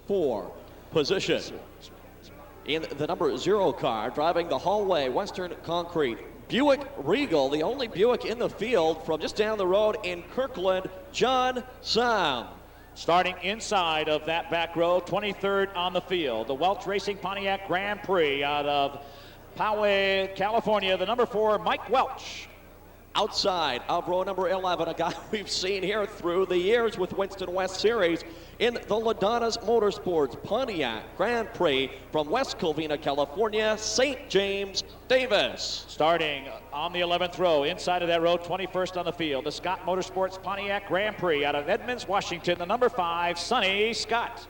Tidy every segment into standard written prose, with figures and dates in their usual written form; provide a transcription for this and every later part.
4 position. In the number 0 car, driving the hallway, Western Concrete, Buick Regal, the only Buick in the field from just down the road in Kirkland, John Sam. Starting inside of that back row, 23rd on the field, the Welch Racing Pontiac Grand Prix out of Poway, California, the number 4, Mike Welch. Outside of row number 11, a guy we've seen here through the years with Winston West Series in the Ladonna's Motorsports Pontiac Grand Prix from West Covina, California, St. James Davis. Starting on the 11th row, inside of that row, 21st on the field, the Scott Motorsports Pontiac Grand Prix out of Edmonds, Washington, the number 5, Sonny Scott.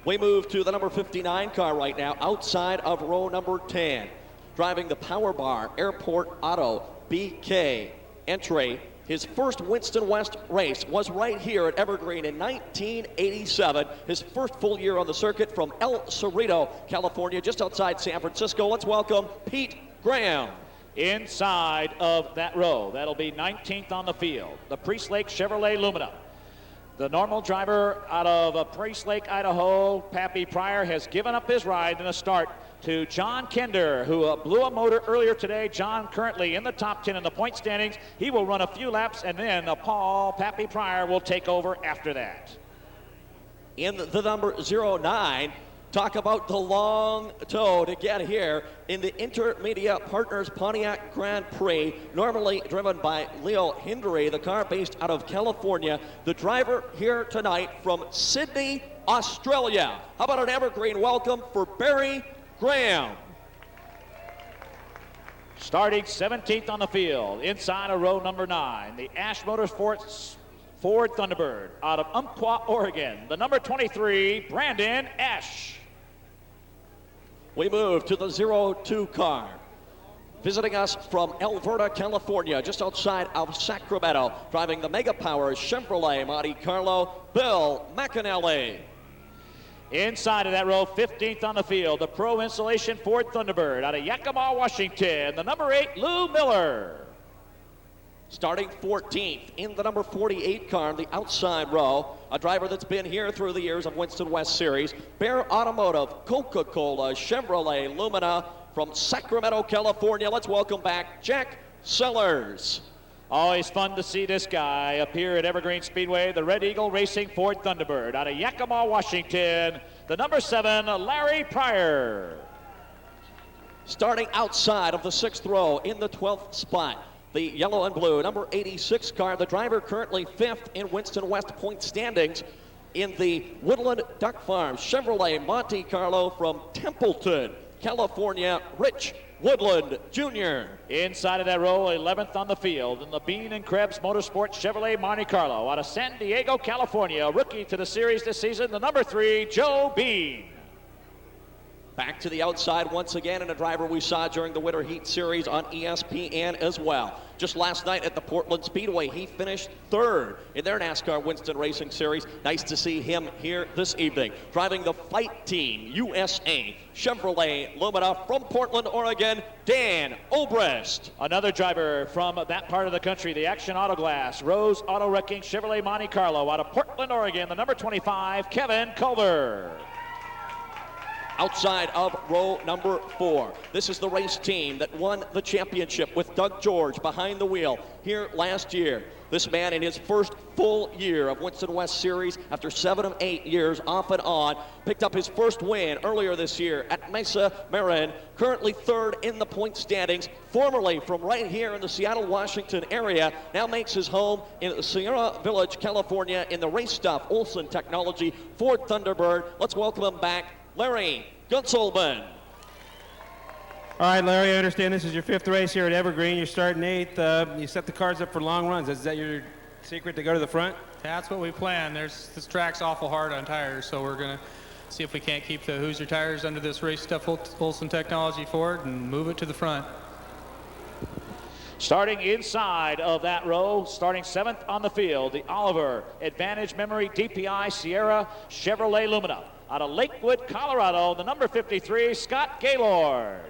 We move to the number 59 car right now, outside of row number 10. Driving the Power Bar Airport Auto BK entry. His first Winston West race was right here at Evergreen in 1987. His first full year on the circuit from El Cerrito, California, just outside San Francisco. Let's welcome Pete Graham. Inside of that row, that'll be 19th on the field, the Priest Lake Chevrolet Lumina. The normal driver out of Priest Lake, Idaho, Pappy Pryor, has given up his ride in the start to John Kinder, who blew a motor earlier today. John currently in the top 10 in the point standings. He will run a few laps, and then Paul Pappy Pryor will take over after that. In the number 09, talk about the long tow to get here in the Intermedia Partners Pontiac Grand Prix, normally driven by Leo Hindry, the car based out of California. The driver here tonight from Sydney, Australia. How about an Evergreen welcome for Barry Graham. Starting 17th on the field, inside of row number 9, the Ashe Motorsports Ford Thunderbird out of Umpqua, Oregon, the number 23, Brandon Ashe. We move to the 02 car. Visiting us from Alberta, California, just outside of Sacramento, driving the Mega Power Chevrolet Monte Carlo, Bill McAnally. Inside of that row, 15th on the field, the Pro Insulation Ford Thunderbird out of Yakima, Washington, the number 8, Lou Miller. Starting 14th in the number 48 car in the outside row, a driver that's been here through the years of Winston West Series, Bear Automotive, Coca-Cola, Chevrolet, Lumina from Sacramento, California. Let's welcome back Jack Sellers. Always fun to see this guy up here at Evergreen Speedway, the Red Eagle Racing Ford Thunderbird out of Yakima, Washington, the number 7, Larry Pryor. Starting outside of the 6th row in the 12th spot, the yellow and blue number 86 car, the driver currently 5th in Winston West point standings in the Woodland Duck Farm Chevrolet Monte Carlo from Templeton, California, Rich Woodland Jr. Inside of that row, 11th on the field, in the Bean and Krebs Motorsports Chevrolet Monte Carlo out of San Diego, California, rookie to the series this season, the number 3, Joe Bean. Back to the outside once again, and a driver we saw during the Winter Heat Series on ESPN as well. Just last night at the Portland Speedway, he finished 3rd in their NASCAR Winston Racing Series. Nice to see him here this evening. Driving the Fight Team USA Chevrolet Lumina from Portland, Oregon, Dan Obrist. Another driver from that part of the country, the Action Auto Glass, Rose Auto Wrecking Chevrolet Monte Carlo out of Portland, Oregon, the number 25, Kevin Culver. Outside of row number 4. This is the race team that won the championship with Doug George behind the wheel here last year. This man in his first full year of Winston West Series after 7 of 8 years off and on, picked up his first win earlier this year at Mesa Marin, currently 3rd in the point standings, formerly from right here in the Seattle, Washington area, now makes his home in Sierra Village, California in the Race Stuff Olson Technology Ford Thunderbird. Let's welcome him back, Larry Gunselman. All right, Larry, I understand this is your 5th race here at Evergreen. You're starting 8th. You set the cars up for long runs. Is that your secret to go to the front? That's what we plan. This track's awful hard on tires, so we're going to see if we can't keep the Hoosier tires under this Race Stuff Olson Technology Ford and move it to the front. Starting inside of that row, starting 7th on the field, the Oliver Advantage Memory DPI Sierra Chevrolet Lumina out of Lakewood, Colorado, the number 53, Scott Gaylord.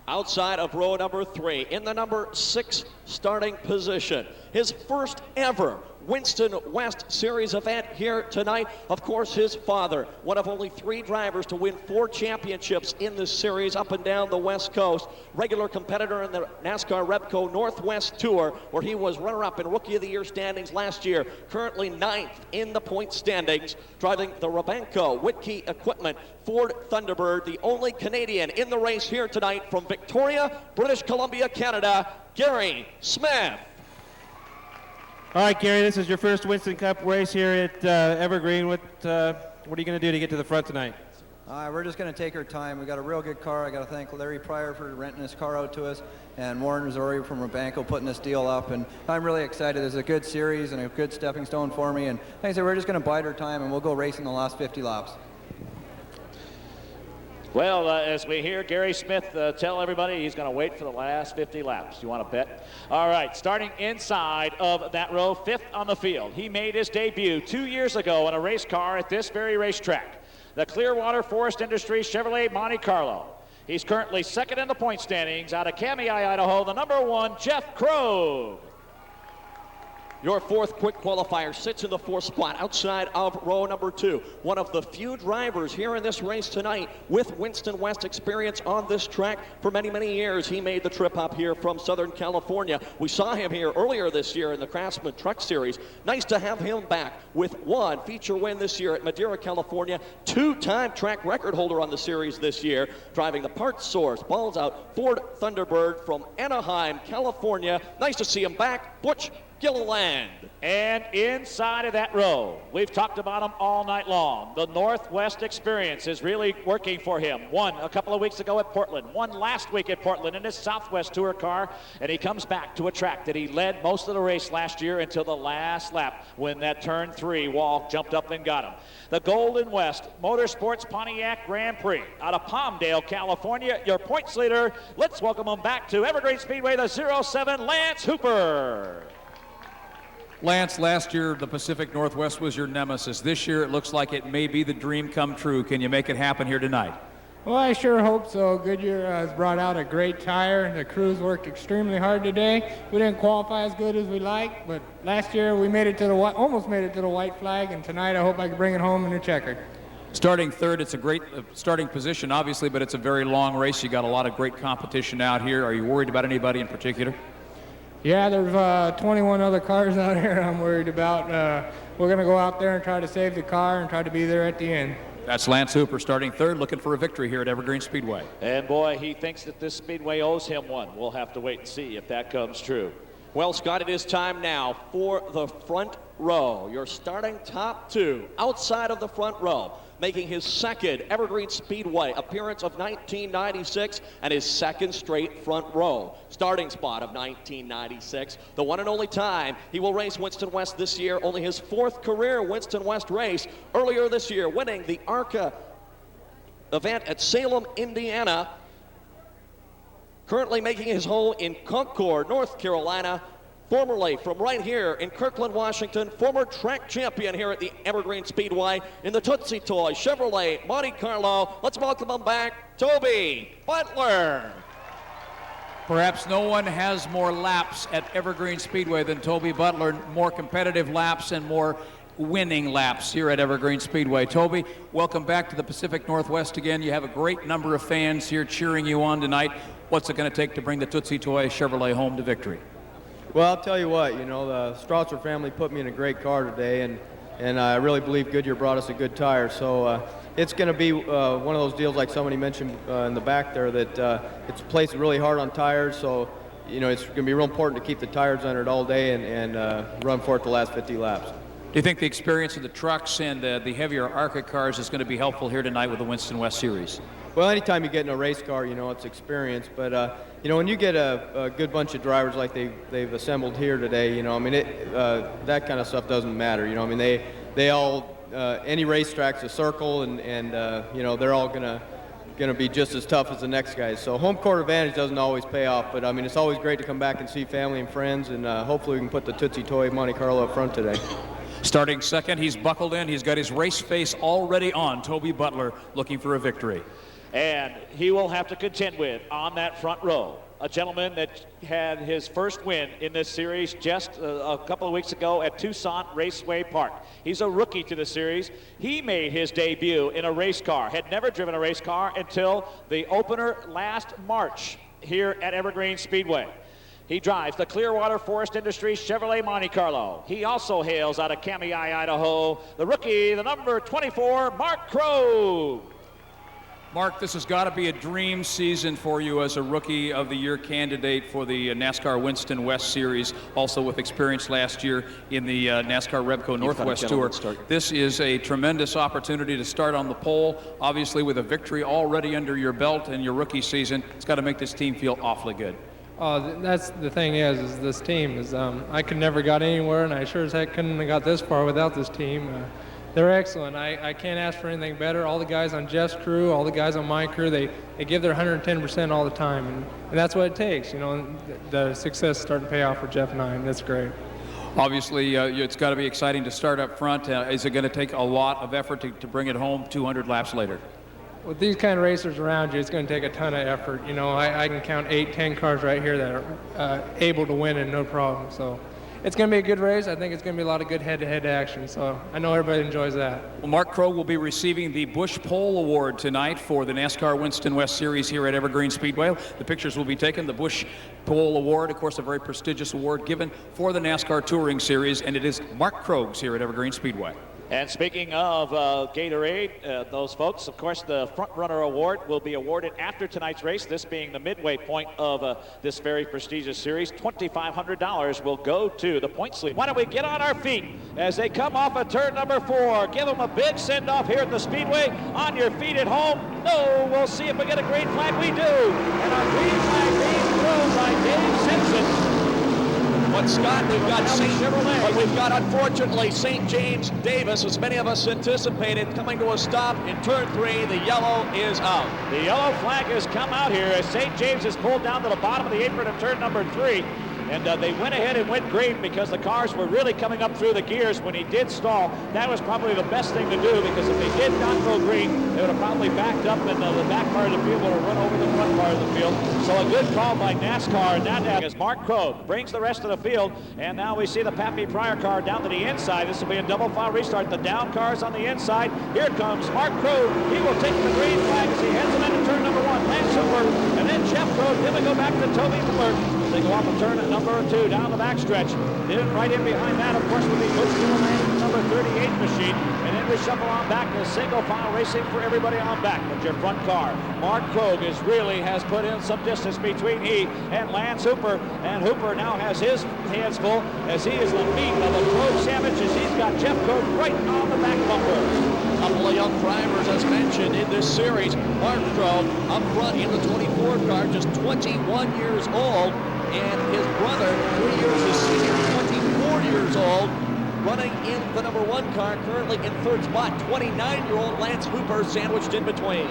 Outside of row number 3, in the number 6 starting position, his first ever Winston West Series event here tonight. Of course, his father, one of only 3 drivers to win 4 championships in this series up and down the West Coast. Regular competitor in the NASCAR Repco Northwest Tour, where he was runner-up in Rookie of the Year standings last year. Currently 9th in the point standings, driving the Rabanco Whitkey Equipment Ford Thunderbird, the only Canadian in the race here tonight from Victoria, British Columbia, Canada, Gary Smith. All right, Gary, this is your first Winston Cup race here at Evergreen. What are you going to do to get to the front tonight? We're just going to take our time. We got a real good car. I got to thank Larry Pryor for renting his car out to us, and Warren Missouri from Rabanco putting this deal up. And I'm really excited. It's a good series and a good stepping stone for me. And like I said, we're just going to bide our time, and we'll go racing the last 50 laps. Well, as we hear Gary Smith tell everybody he's going to wait for the last 50 laps. You want to bet? All right, starting inside of that row, 5th on the field. He made his debut 2 years ago in a race car at this very racetrack, the Clearwater Forest Industries Chevrolet Monte Carlo. He's currently 2nd in the point standings out of Kamei, Idaho, the number 1, Jeff Krogh. Your 4th quick qualifier sits in the 4th spot outside of row number 2. One of the few drivers here in this race tonight with Winston West experience on this track for many, many years. He made the trip up here from Southern California. We saw him here earlier this year in the Craftsman Truck Series. Nice to have him back with 1 feature win this year at Madera, California. 2-time track record holder on the series this year, driving the Parts Source, balls out Ford Thunderbird from Anaheim, California. Nice to see him back. Busch Gilliland. And inside of that row, we've talked about him all night long. The Northwest experience is really working for him. Won a couple of weeks ago at Portland, won last week at Portland in his Southwest Tour car, and he comes back to a track that he led most of the race last year until the last lap when that turn 3 wall jumped up and got him. The Golden West Motorsports Pontiac Grand Prix out of Palmdale, California, your points leader. Let's welcome him back to Evergreen Speedway, the 07, Lance Hooper. Lance, last year the Pacific Northwest was your nemesis. This year it looks like it may be the dream come true. Can you make it happen here tonight? Well, I sure hope so. Goodyear has brought out a great tire. The crews worked extremely hard today. We didn't qualify as good as we like, but last year we made it to the almost made it to the white flag, and tonight I hope I can bring it home in the checkered. Starting 3rd, it's a great starting position, obviously, but it's a very long race. You got a lot of great competition out here. Are you worried about anybody in particular? Yeah, there's 21 other cars out here I'm worried about. We're going to go out there and try to save the car and try to be there at the end. That's Lance Hooper starting 3rd, looking for a victory here at Evergreen Speedway. And boy, he thinks that this Speedway owes him one. We'll have to wait and see if that comes true. Well, Scott, it is time now for the front row. Your starting top 2 outside of the front row, making his 2nd Evergreen Speedway appearance of 1996 and his 2nd straight front row starting spot of 1996. The one and only time he will race Winston West this year, only his 4th career Winston West race. Earlier this year, winning the ARCA event at Salem, Indiana. Currently making his home in Concord, North Carolina. Formerly from right here in Kirkland, Washington, former track champion here at the Evergreen Speedway in the Tootsie Toy Chevrolet Monte Carlo. Let's welcome him back, Toby Butler. Perhaps no one has more laps at Evergreen Speedway than Toby Butler, more competitive laps and more winning laps here at Evergreen Speedway. Toby, welcome back to the Pacific Northwest again. You have a great number of fans here cheering you on tonight. What's it going to take to bring the Tootsie Toy Chevrolet home to victory? Well, I'll tell you what, you know, the Strausser family put me in a great car today, and I really believe Goodyear brought us a good tire. So it's going to be one of those deals like somebody mentioned in the back there that it's placed really hard on tires. So, you know, it's going to be real important to keep the tires under it all day and run for it the last 50 laps. Do you think the experience of the trucks and the heavier ARCA cars is going to be helpful here tonight with the Winston West Series? Well, anytime you get in a race car, you know, it's experience. But, you know, when you get a good bunch of drivers like they've assembled here today, you know, I mean, that kind of stuff doesn't matter. You know, I mean, they all, any racetrack's a circle, and you know, they're all going to be just as tough as the next guys. So home court advantage doesn't always pay off, but I mean, it's always great to come back and see family and friends, and hopefully we can put the Tootsie Toy Monte Carlo up front today. Starting 2nd, he's buckled in. He's got his race face already on. Toby Butler looking for a victory. And he will have to contend with, on that front row, a gentleman that had his first win in this series just a couple of weeks ago at Tucson Raceway Park. He's a rookie to the series. He made his debut in a race car, had never driven a race car until the opener last March here at Evergreen Speedway. He drives the Clearwater Forest Industries Chevrolet Monte Carlo. He also hails out of Kamei, Idaho, the rookie, the number 24, Mark Krogh. Mark, this has got to be a dream season for you as a Rookie of the Year candidate for the NASCAR Winston West Series, also with experience last year in the NASCAR Repco Northwest Tour. This is a tremendous opportunity to start on the pole. Obviously, with a victory already under your belt in your rookie season, it's got to make this team feel awfully good. Oh, that's the thing is this team is I could never got anywhere, and I sure as heck couldn't have got this far without this team. They're excellent. I can't ask for anything better. All the guys on Jeff's crew, all the guys on my crew, they give their 110% all the time, and that's what it takes. You know, the success is starting to pay off for Jeff and I, and that's great. Obviously, it's got to be exciting to start up front. Is it going to take a lot of effort to bring it home 200 laps later? With these kind of racers around you, it's going to take a ton of effort. You know, I can count 8, 10 cars right here that are able to win and no problem. So it's going to be a good race. I think it's going to be a lot of good head-to-head action. So I know everybody enjoys that. Well, Mark Krogh will be receiving the Busch Pole Award tonight for the NASCAR Winston West Series here at Evergreen Speedway. The pictures will be taken. The Busch Pole Award, of course, a very prestigious award given for the NASCAR Touring Series, and it is Mark Krogh's here at Evergreen Speedway. And speaking of Gatorade, those folks, of course, the Front Runner Award will be awarded after tonight's race, this being the midway point of this very prestigious series. $2,500 will go to the points lead. Why don't we get on our feet as they come off of turn number 4. Give them a big send-off here at the Speedway. On your feet at home. No, we'll see if we get a green flag. We do. And our green flag being thrown by Dave Simpson. But Scott, we've got unfortunately St. James Davis, as many of us anticipated, coming to a stop in turn 3. The yellow is out. The yellow flag has come out here as St. James is pulled down to the bottom of the apron of turn number 3. And they went ahead and went green because the cars were really coming up through the gears when he did stall. That was probably the best thing to do, because if they did not go green, they would have probably backed up and the back part of the field would have run over the front part of the field. So a good call by NASCAR, and that as Mark Krogh brings the rest of the field. And now we see the Pappy Pryor car down to the inside. This will be a double file restart. The down cars on the inside. Here comes Mark Krogh. He will take the green flag as he heads them into turn number 1. Lance Hooper, and then Jeff Krogh. Then we go back to Toby Butler. They go off of turn at number 2 down the backstretch. Then right in behind that, of course, will be Busch number 38 machine. And then we shuffle on back to single file racing for everybody on back with your front car. Mark Krogh really has put in some distance between he and Lance Hooper. And Hooper now has his hands full as he is the meat of a Krogh sandwich, as he's got Jeff Krogh right on the back bumper. A couple of young drivers, as mentioned, in this series. Mark Krogh up front in the 24 car, just 21 years old. And his brother, 3 years his senior, 24 years old, running in the number 1 car, currently in 3rd spot. 29-year-old Lance Hooper sandwiched in between.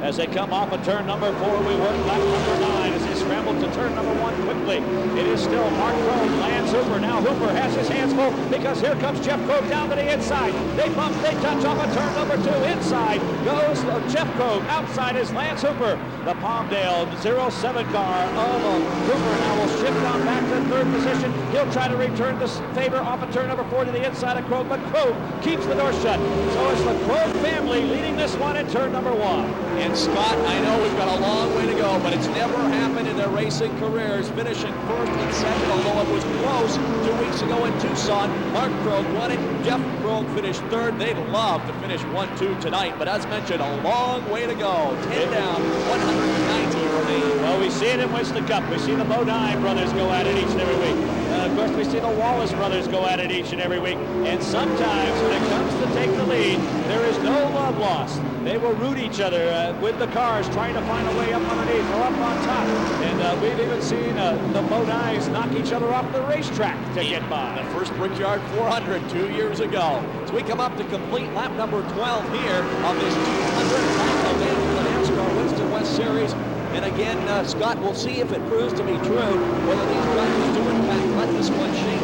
As they come off of turn number 4, we work lap number 9 as they scramble to turn number 1 quickly. It is still Mark Krogh, Lance Hooper. Now Hooper has his hands full because here comes Jeff Krogh down to the inside. They bump, they touch off of turn number 2. Inside goes Jeff Krogh. Outside is Lance Hooper. The Palmdale 07 car of Hooper now will shift on back to 3rd position. He'll try to return this favor off of turn number 4 to the inside of Krogh, but Krogh keeps the door shut. So it's the Krogh family leading this one in turn number 1. And Scott, I know we've got a long way to go, but it's never happened in their racing careers, finishing 1st and 2nd, although it was close 2 weeks ago in Tucson. Mark Krogh won it. Jeff Krogh finished 3rd. They'd love to finish 1-2 tonight, but as mentioned, a long way to go. 10 down, 190 remaining. Well, we see it in Winston Cup. We see the Bodine brothers go at it each and every week. Of course, we see the Wallace brothers go at it each and every week. And sometimes when it comes to take the lead, there is no love lost. They will root each other with the cars, trying to find a way up underneath or up on top. And we've even seen the Bodines knock each other off the racetrack to get by. The first Brickyard 400 2 years ago. So we come up to complete lap number 12 here of this 200 lap event for the NASCAR Winston West Series. And And again, Scott, we'll see if it proves to be true, whether these drivers do in fact let this one shake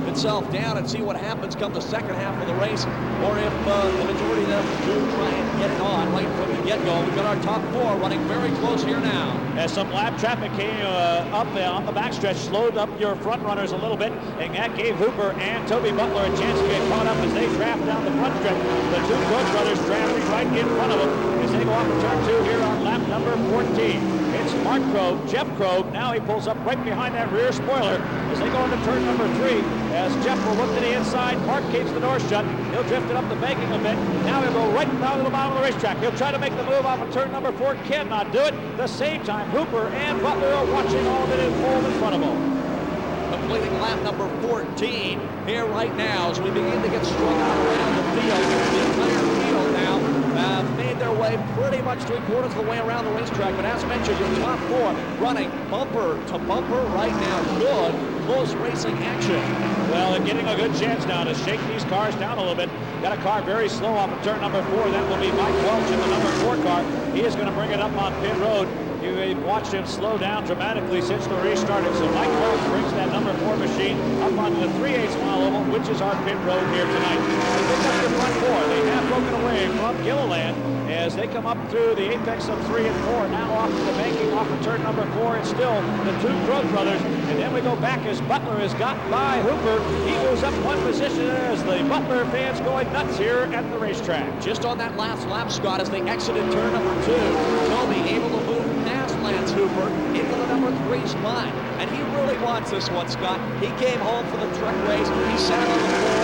itself down and see what happens come the second half of the race, or if the majority of them do try and get it on right from the get-go. We've got our top 4 running very close here now. As some lap traffic came up on the backstretch, slowed up your front runners a little bit, and that gave Hooper and Toby Butler a chance to get caught up as they draft down the front stretch. The two Coach brothers drafting right in front of them as they go off to turn 2 here on lap number 14. It's Mark Krogh, Jeff Krogh. Now he pulls up right behind that rear spoiler as they go into turn number 3. As Jeff will look to the inside, Mark keeps the door shut. He'll drift it up the banking a bit. Now he'll go right down to the bottom of the racetrack. He'll try to make the move off of turn number 4. Cannot do it. At the same time, Hooper and Butler are watching all of it in full in front of them. Completing lap number 14 here right now as we begin to get strung out around the field. The entire field now made their way pretty much 3/4 of the way around the racetrack. But as mentioned, your top 4 running bumper to bumper right now. Good close racing action. Well, they're getting a good chance now to shake these cars down a little bit. Got a car very slow off of turn number 4. That will be Mike Welch in the number 4 car. He is going to bring it up on pit road. You've watched him slow down dramatically since the race started. So Mike Welch brings that number 4 machine up onto the 3/8 mile oval, which is our pit road here tonight. They pick up the front 4. They have broken away from Gilliland as they come up through the apex of 3 and 4. Now off to the banking off of turn number 4. It's still the two Krogh brothers. And then we go back as Butler has got by Hooper. He moves up 1 position as the Butler fans going nuts here at the racetrack. Just on that last lap, Scott, as they exited turn number 2, Toby able to move past Lance Hooper into the number 3 spot. And he really wants this one, Scott. He came home for the truck race. He sat on the pole.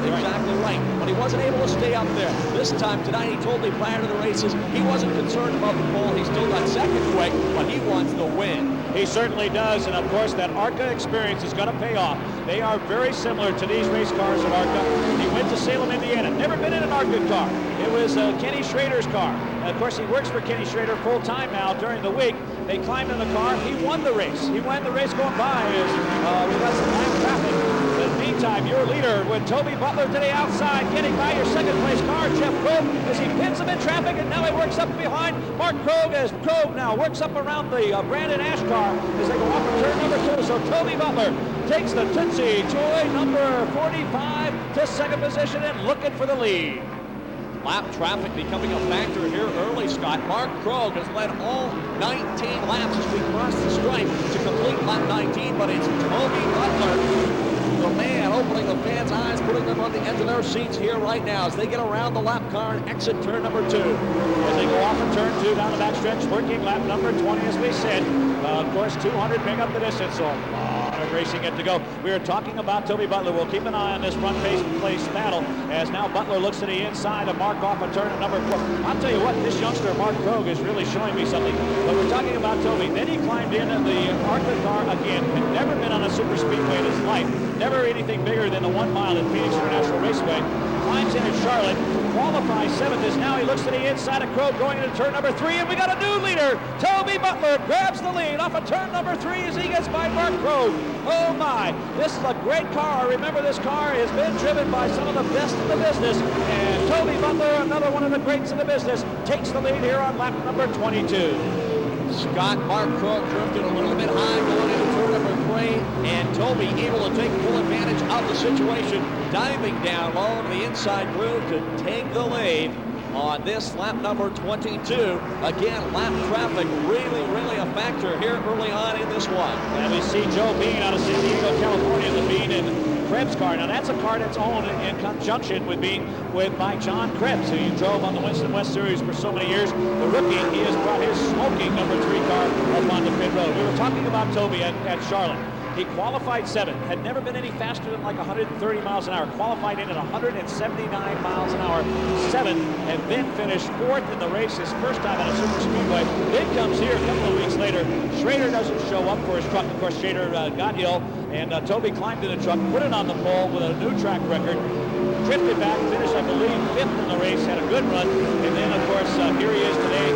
Exactly right. But he wasn't able to stay up there. This time tonight, he told me prior to the races, he wasn't concerned about the pole. He still got second quick, but he wants the win. He certainly does, and of course that ARCA experience is going to pay off. They are very similar to these race cars at ARCA. He went to Salem, Indiana. Never been in an ARCA car. It was Kenny Schrader's car. And of course, he works for Kenny Schrader full-time now during the week. They climbed in the car. He won the race. He won the race going by as we got some live traffic. In the meantime, your leader with Toby Butler to the outside, getting by your second-place car, Jeff Krogh, as he pins him in traffic, and now he works up behind Mark Krogh as Krogh now works up around the Brandon Ashe car as they go off of turn number 2. So Toby Butler takes the Tootsie Toy number 45 to second position and looking for the lead. Lap traffic becoming a factor here early, Scott. Mark Krogh has led all 19 laps as we cross the stripe to complete lap 19, but it's Toby Butler, the man opening the fans' eyes, putting them on the edge of their seats here right now as they get around the lap car and exit turn number 2. As they go off of turn 2 down the backstretch, working lap number 20, as we said. Of course, 200 make up the distance, so a lot of racing yet to go. We are talking about Toby Butler. We'll keep an eye on this front place battle as now Butler looks to the inside of Mark off of turn number 4. I'll tell you what, this youngster, Mark Krogh, is really showing me something. But we're talking about Toby. Then he climbed in the ARCA car again. Had never been on a super speedway in his life. Never anything bigger than the 1 mile at Phoenix International Raceway. Climbs in at Charlotte, qualifies 7th as now he looks to the inside of Krogh going into turn number 3, and we got a new leader. Toby Butler grabs the lead off of turn number 3 as he gets by Mark Krogh. Oh my, this is a great car. Remember, this car has been driven by some of the best in the business, and Toby Butler, another one of the greats in the business, takes the lead here on lap number 22. Scott, Mark Krogh drifted a little bit high going into turn number 3, and Toby able to take full advantage of the situation, diving down low to the inside groove to take the lead on this lap number 22. Again, lap traffic really a factor here early on in this one. And we see Joe Bean out of San Diego, California, the Bean and Krebs car. Now that's a car that's owned in conjunction with by John Krebs, who you drove on the Winston West Series for so many years. The rookie, he has brought his smoking number 3 car up onto pit road. We were talking about Toby at Charlotte. He qualified 7th, had never been any faster than like 130 miles an hour, qualified in at 179 miles an hour, 7th, and then finished 4th in the race his first time at a super speedway. Then comes here a couple of weeks later. Schrader doesn't show up for his truck. Of course, Schrader got ill, and Toby climbed in the truck, put it on the pole with a new track record, drifted back, finished, I believe, 5th in the race, had a good run, and then, of course, here he is today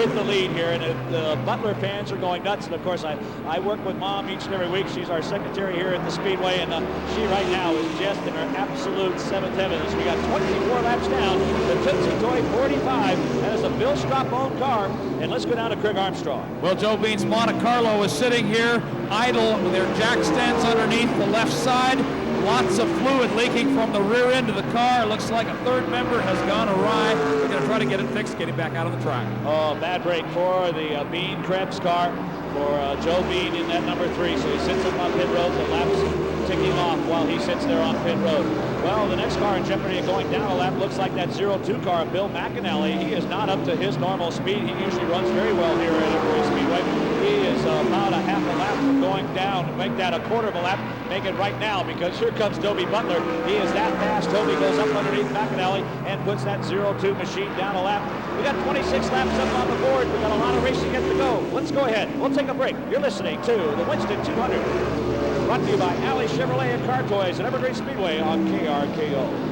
with the lead here, and the Butler fans are going nuts. And of course, I work with Mom each and every week. She's our secretary here at the Speedway, and she right now is just in her absolute seventh heaven. As we got 24 laps down, the Tootsie Toy 45. That is a Bill Strop-owned car, and let's go down to Craig Armstrong. Well, Joe Bean's Monte Carlo is sitting here idle with their jack stands underneath the left side. Lots of fluid leaking from the rear end of the car. Looks like a third member has gone awry. We're going to try to get it fixed, get him back out on the track. Oh, bad break for the Bean Krebs car for Joe Bean in that number 3. So he sits up on pit road. The laps ticking off while he sits there on pit road. Well, the next car in jeopardy of going down a lap looks like that 02 car, Bill McAnally. He is not up to his normal speed. He usually runs very well here at Evergreen Speedway. He is about a half a lap from going down to make that a quarter of a lap. Make it right now, because here comes Toby Butler. He is that fast. Toby goes up underneath McAnally and puts that 02 machine down a lap. We got 26 laps up on the board. We got a lot of racing yet to go. Let's go ahead. We'll take a break. You're listening to the Winston 200. Brought to you by Alley Chevrolet and Car Toys at Evergreen Speedway on KRKO.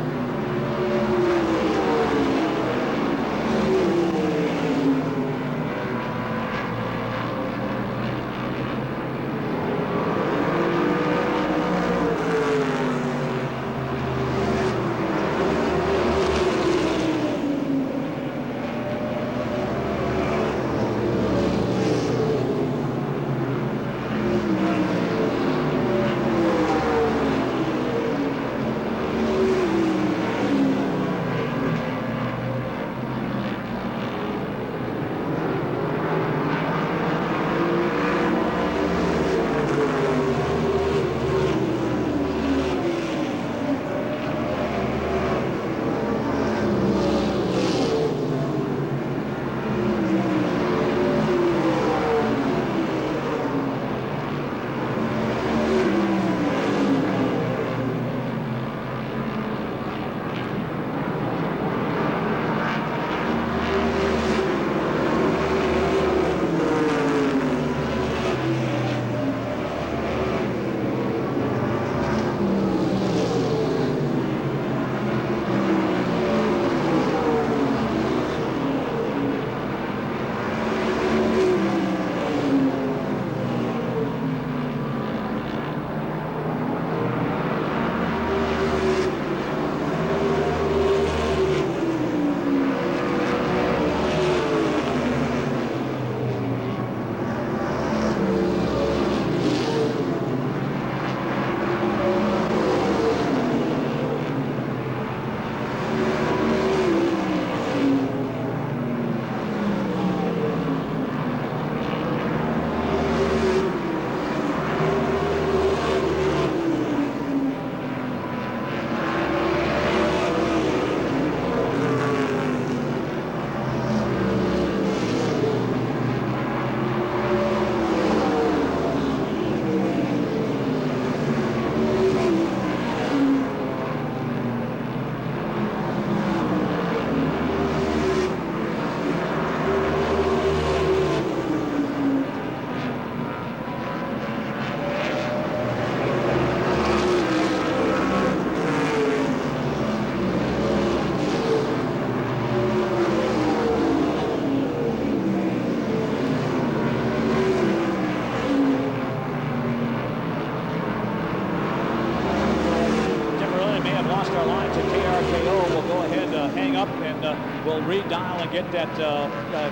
Will redial and get that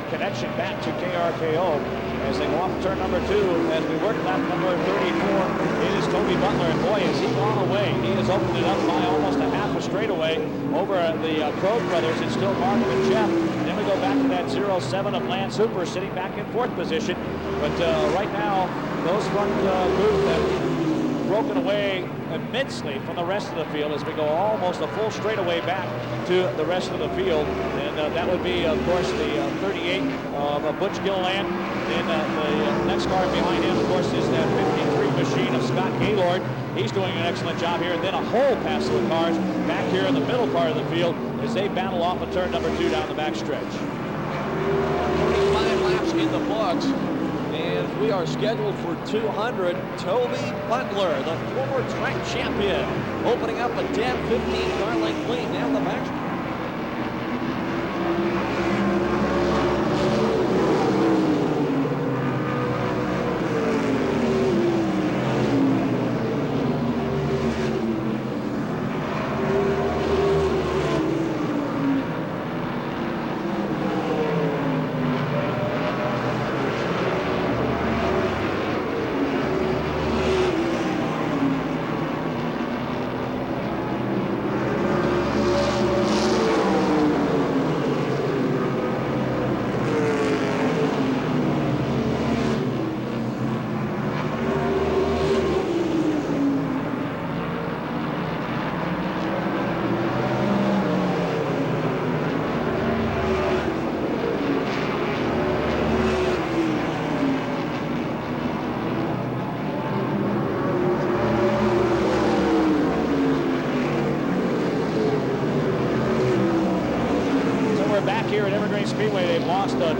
connection back to KRKO as they go off turn number 2. As we work lap number 34, it is Toby Butler, and boy, has he gone away. He has opened it up by almost a half a straightaway over the Crow brothers. It's still Martin and Jeff. Then we go back to that 07 of Lance Hooper sitting back in 4th position. But right now, those front group have broken away immensely from the rest of the field as we go almost a full straightaway back to the rest of the field. And that would be, of course, the 38 of Butch Gilliland. Then the next car behind him, of course, is that 53 machine of Scott Gaylord. He's doing an excellent job here. And then a whole pass of cars back here in the middle part of the field as they battle off of turn number 2 down the backstretch. 45 laps in the books. And we are scheduled for 200. Toby Butler, the former track champion, opening up a 10-15 car length lead down the back.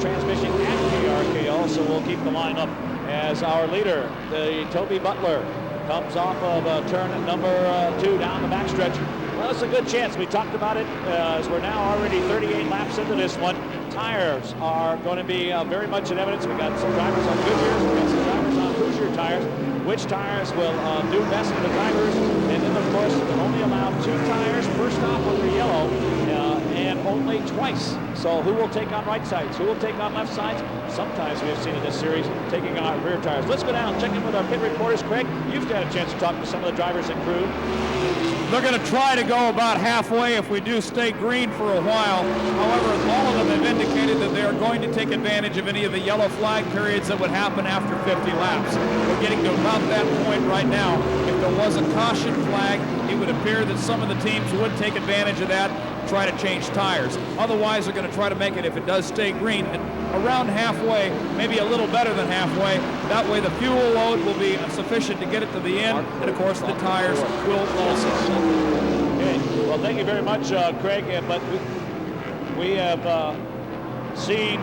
transmission at KRKO, so we'll keep the line up as our leader, the Toby Butler, comes off of turn number 2 down the backstretch. Well, it's a good chance. We talked about it as we're now already 38 laps into this one. Tires are going to be very much in evidence. We got some drivers on Goodyears, we got some drivers on Hoosier tires. Which tires will do best for the drivers? And then, of course, only allow 2 tires per stop on the yellow, and only twice. So who will take on right sides? Who will take on left sides? Sometimes we have seen in this series taking on rear tires. Let's go down and check in with our pit reporters. Craig, you've got a chance to talk to some of the drivers and crew. They're going to try to go about halfway if we do stay green for a while. However, all of them have indicated that they are going to take advantage of any of the yellow flag periods that would happen after 50 laps. We're getting to about that point right now. If there was a caution flag, it would appear that some of the teams would take advantage of that, try to change tires. Otherwise, they're going to try to make it, if it does stay green, around halfway, maybe a little better than halfway. That way the fuel load will be sufficient to get it to the end, and of course the tires will also. Okay, well, thank you very much, Craig, but we have seen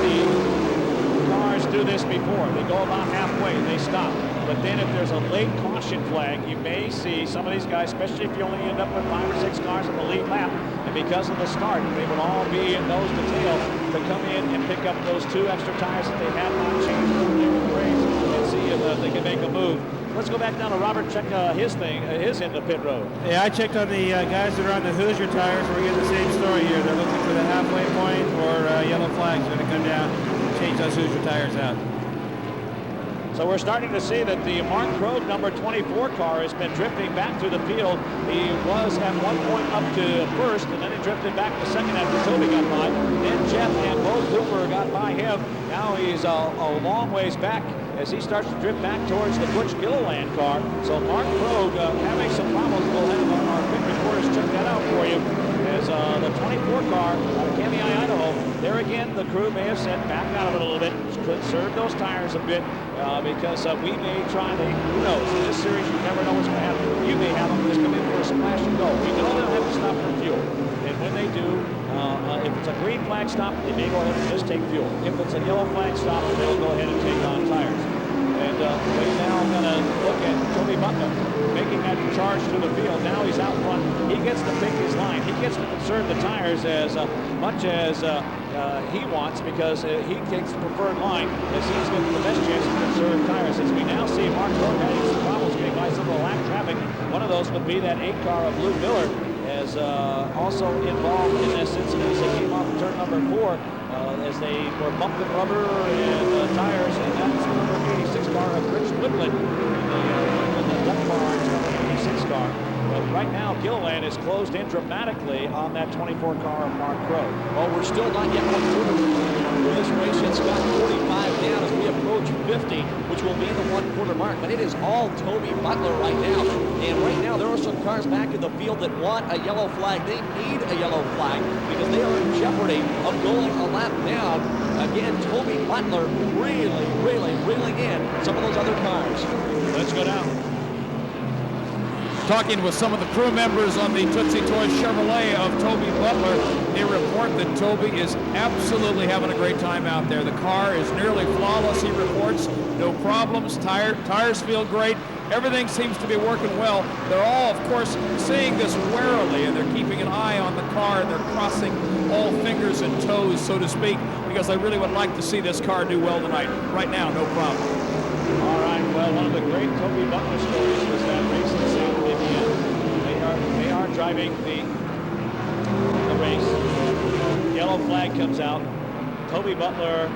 the cars do this before. They go about halfway, they stop. But then if there's a late caution flag, you may see some of these guys, especially if you only end up with 5 or 6 cars on the lead lap, and because of the start, they would all be in nose to tail to come in and pick up those 2 extra tires that they have not changed earlier in the race and see if they can make a move. Let's go back down to Robert, check his end of pit road. Yeah, I checked on the guys that are on the Hoosier tires. We're getting the same story here. They're looking for the halfway point, or yellow flags are going to come down and change those Hoosier tires out. So we're starting to see that the Mark Krogh number 24 car has been drifting back through the field. He was at one point up to first, and then he drifted back to second after Toby got by. Then Jeff and Bo Cooper got by him. Now he's a long ways back as he starts to drift back towards the Busch Gilliland car. So Mark Krogh having some problems. We'll have our pit reporters check that out for you. As the 24 car out of Cammy, Idaho, there again, the crew may have said back out of it a little bit, conserve those tires a bit, because we may try to, who knows, in this series you never know what's going to happen. You may have them just come in for a splash and go. We know they'll have to stop for fuel. And when they do, if it's a green flag stop, they may go ahead and just take fuel. If it's a yellow flag stop, they'll go ahead and take on tires. And we're now going to look at Toby Butler making that charge to the field. Now he's out front. He gets to pick his line. He gets to conserve the tires as much as he wants, because he takes the preferred line as he's got the best chance to conserve tires. As we now see Mark Krogh having some problems getting by some of the lap traffic. One of those would be that 8 car of Lou Miller, as also involved in this incident as they came off turn number 4. As they were bumping rubber and tires, and that's the number 86 car of Rich Woodland in the Duck Barn number 86 car. But right now, Gilliland is closed in dramatically on that 24 car of Mark Krogh. Well, we're still not yet 1 quarter through this race. It's got 45 down as we approach 50, which will be the 1 quarter mark. But it is all Toby Butler right now. And right now, there are some cars back in the field that want a yellow flag. They need a yellow flag because they are in jeopardy of going a lap down. Again, Toby Butler really reeling in some of those other cars. Let's go down. Talking with some of the crew members on the Tootsie Toys Chevrolet of Toby Butler, they report that Toby is absolutely having a great time out there. The car is nearly flawless, he reports. No problems, tires feel great. Everything seems to be working well. They're all, of course, seeing this warily, and they're keeping an eye on the car, and they're crossing all fingers and toes, so to speak, because they really would like to see this car do well tonight. Right now, no problem. All right, well, one of the great Toby Butler stories was that race in San Vivian. They are driving the race. Yellow flag comes out. Toby Butler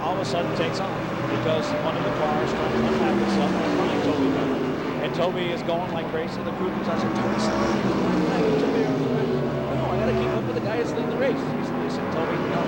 all of a sudden takes off because one of the cars trying to unlap itself behind Toby Butler. And Toby is going like crazy. The crew comes out and says, Toby, stop. No, I got to keep up with the guy that's leading the race. He said, Toby, no,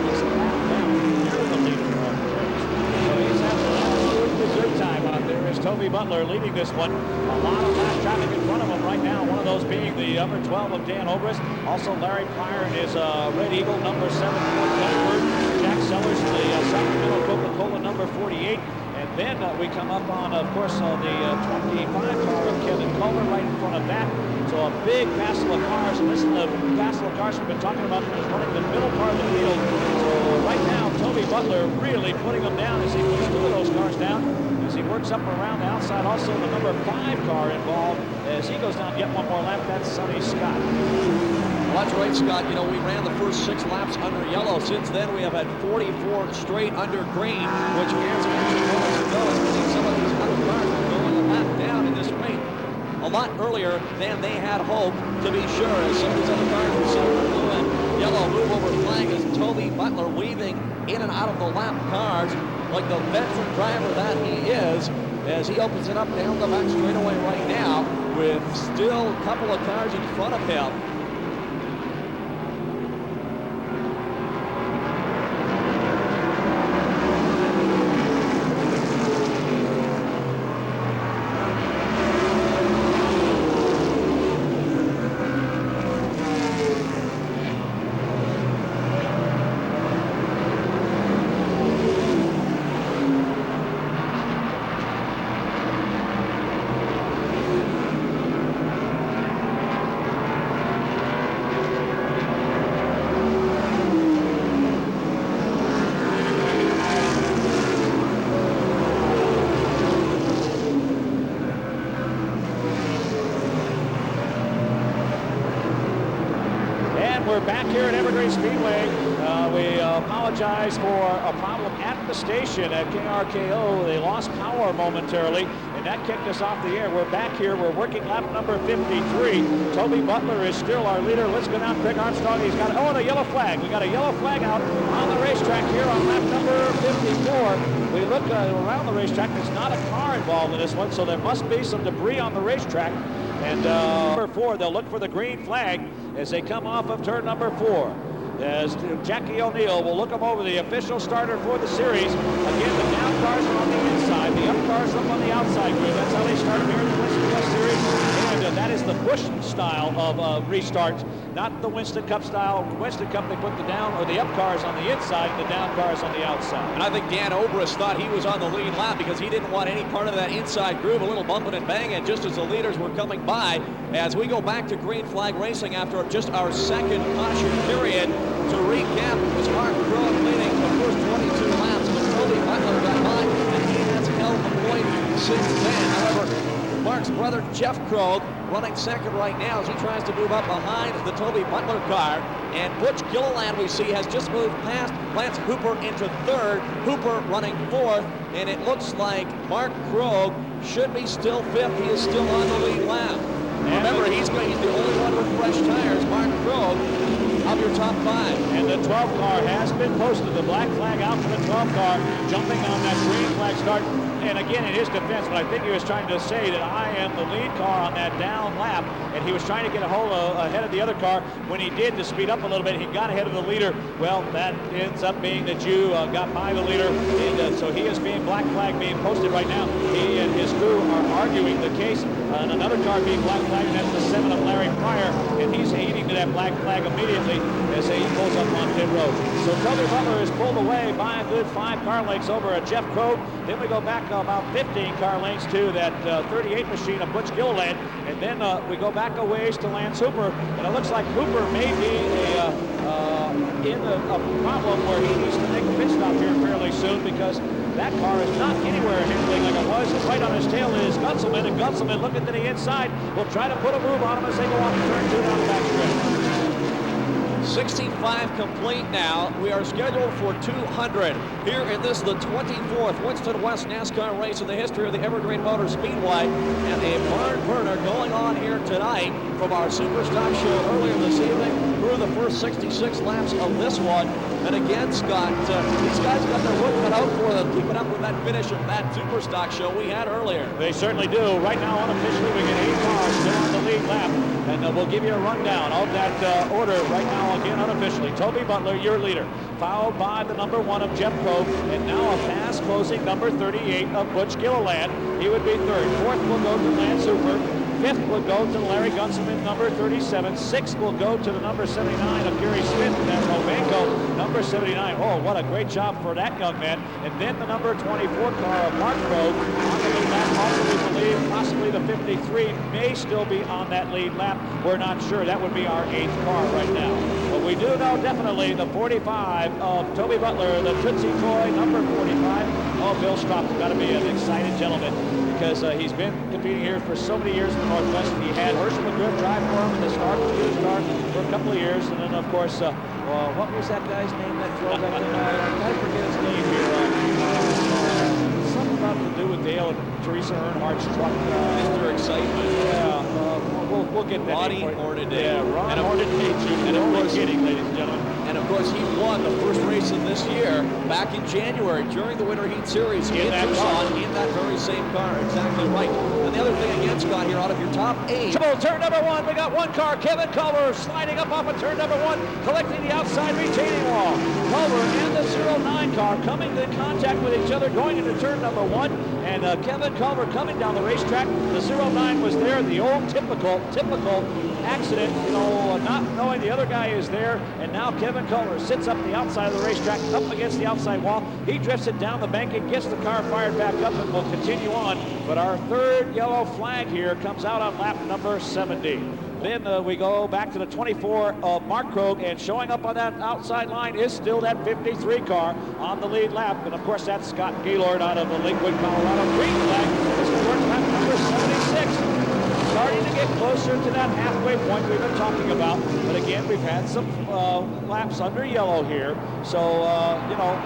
he's a lap down. You're the leader of the race. So he's having an absolute dessert time out there as Toby Butler leading this one. A lot of lap traffic in front of him right now. One of those being the number 12 of Dan Obrist. Also Larry Pryor and his Red Eagle number 7 Ford Thunderbird. Jack Sellers, the Sacramento Coca-Cola number 48. And then we come up on, of course, the 25 car of Kevin Culver right in front of that. So a big passel of cars, and this is the passel of cars we've been talking about that is running the middle part of the field. So right now, Toby Butler really putting them down as he puts two of those cars down. As he works up around the outside, also the number 5 car involved. As he goes down yet one more lap, that's Sonny Scott. Well, that's right, Scott. You know, we ran the first 6 laps under yellow. Since then, we have had 44 straight under green, which means actually moments ago, some of these other cars are going a lap down in this rain a lot earlier than they had hoped, to be sure, as some of these other cars were set for blue and yellow move over flag as Toby Butler weaving in and out of the lap cars like the veteran driver that he is, as he opens it up down the back straightaway right now with still a couple of cars in front of him. We're back here at Evergreen Speedway. We apologize for a problem at the station at KRKO. They lost power momentarily, and that kicked us off the air. We're back here. We're working lap number 53. Toby Butler is still our leader. Let's go down. Craig Armstrong, he's got, and a yellow flag. We got a yellow flag out on the racetrack here on lap number 54. We look around the racetrack. There's not a car involved in this one, so there must be some debris on the racetrack. And number 4, they'll look for the green flag as they come off of turn number 4. As Jackie O'Neill will look them over, the official starter for the series. Again, the down cars are on the inside, the up cars up on the outside grid. That's how they start here in the Winston West Series. And that is the Busch style of restart, not the Winston Cup style. Winston Cup, they put the down or the up cars on the inside and the down cars on the outside. And I think Dan Obrist thought he was on the lead lap because he didn't want any part of that inside groove, a little bumping and banging just as the leaders were coming by. As we go back to green flag racing after just our second caution period. To recap, it was Mark Krogh leading the first 22 laps, but Toby Butler got by, and he has held the point since then. However, Mark's brother Jeff Krogh running second right now as he tries to move up behind the Toby Butler car. And Butch Gilliland, we see, has just moved past Lance Hooper into third. Hooper running fourth, and it looks like Mark Krogh should be still fifth. He is still on the lead lap. Remember, he's the only one with fresh tires. Mark Krogh of your top 5. And the 12 car has been posted. The black flag out for the 12 car, jumping on that green flag start. And again, in his defense, but I think he was trying to say that I am the lead car on that down lap, and he was trying to get a hold of ahead of the other car. When he did, to speed up a little bit, he got ahead of the leader. Well, that ends up being that you got by the leader, and so he is being black flag being posted right now. He and his crew are arguing the case, and another car being black flag, and that's the 7 of Larry Pryor, and he's heading to that black flag immediately as he pulls up on pit road. So Toby Butler is pulled away by a good 5 car lengths over a Jeff Krogh. Then we go back about 15 car lengths to that 38 machine of Butch Gilliland, and then we go back a ways to Lance Hooper, and it looks like Hooper may be in a problem where he needs to make a pit stop here fairly soon, because that car is not anywhere handling like it was. Right on his tail is Gunselman, and Gunselman looking to the inside will try to put a move on him as they go off turn 2 down the back stretch. 65 complete now. We are scheduled for 200 here in this, the 24th Winston West NASCAR race in the history of the Evergreen Motor Speedway, and a barn burner going on here tonight from our Superstock show earlier this evening through the first 66 laps of this one. And again, Scott, these guys got their work cut out for them, keeping up with that finish of that Superstock show we had earlier. They certainly do. Right now, unofficially, we get 8 cars still on the lead lap, and we'll give you a rundown of that order right now. Again, unofficially, Toby Butler, your leader, followed by the number 1 of Jeff Krogh, and now a fast-closing number 38 of Butch Gilliland. He would be third. Fourth will go to Lance Hooper. 5th will go to Larry Gunselman, number 37. 6th will go to the number 79 of Gary Smith, and then Romanko, number 79. Oh, what a great job for that young man. And then the number 24 car of Mark Krogh on the lead lap. Also, we believe possibly the 53 may still be on that lead lap. We're not sure. That would be our 8th car right now. But we do know definitely the 45 of Toby Butler, the Tootsie Toy, number 45. Oh, Bill Stropp's got to be an excited gentleman because he's been competing here for so many years in the Northwest. He had Herschel McGriff drive for him in the start for a couple of years. And then, of course, what was that guy's name that drove that thing? I forget his name here. Something about to do with Dale and Teresa Earnhardt's truck. Mr. Excitement. Yeah, we'll get that. Ronnie Hornaday. Yeah, Ron Hornaday, too. And of course, kidding, ladies and gentlemen. And of course, he won the first race of this year back in January during the Winter Heat Series in Tucson in that very same car. Exactly right. And the other thing again, Scott, here out of your top 8. Turn number 1, we got one car. Kevin Culver sliding up off of turn number 1, collecting the outside retaining wall. Culver and the 09 car coming in contact with each other, going into turn number 1. And Kevin Culver coming down the racetrack. The 09 was there, the old typical accident, not knowing the other guy is there. And now Kevin Culver sits up the outside of the racetrack, up against the outside wall. He drifts it down the bank and gets the car fired back up, and will continue on. But our 3rd yellow flag here comes out on lap number 70. Then we go back to the 24 of Mark Krogh, and showing up on that outside line is still that 53 car on the lead lap. And of course, that's Scott Gaylord out of Lakewood, Colorado. Green flag. This is lap number 76. Starting to get closer to that halfway point we've been talking about. But again, we've had some laps under yellow here. So,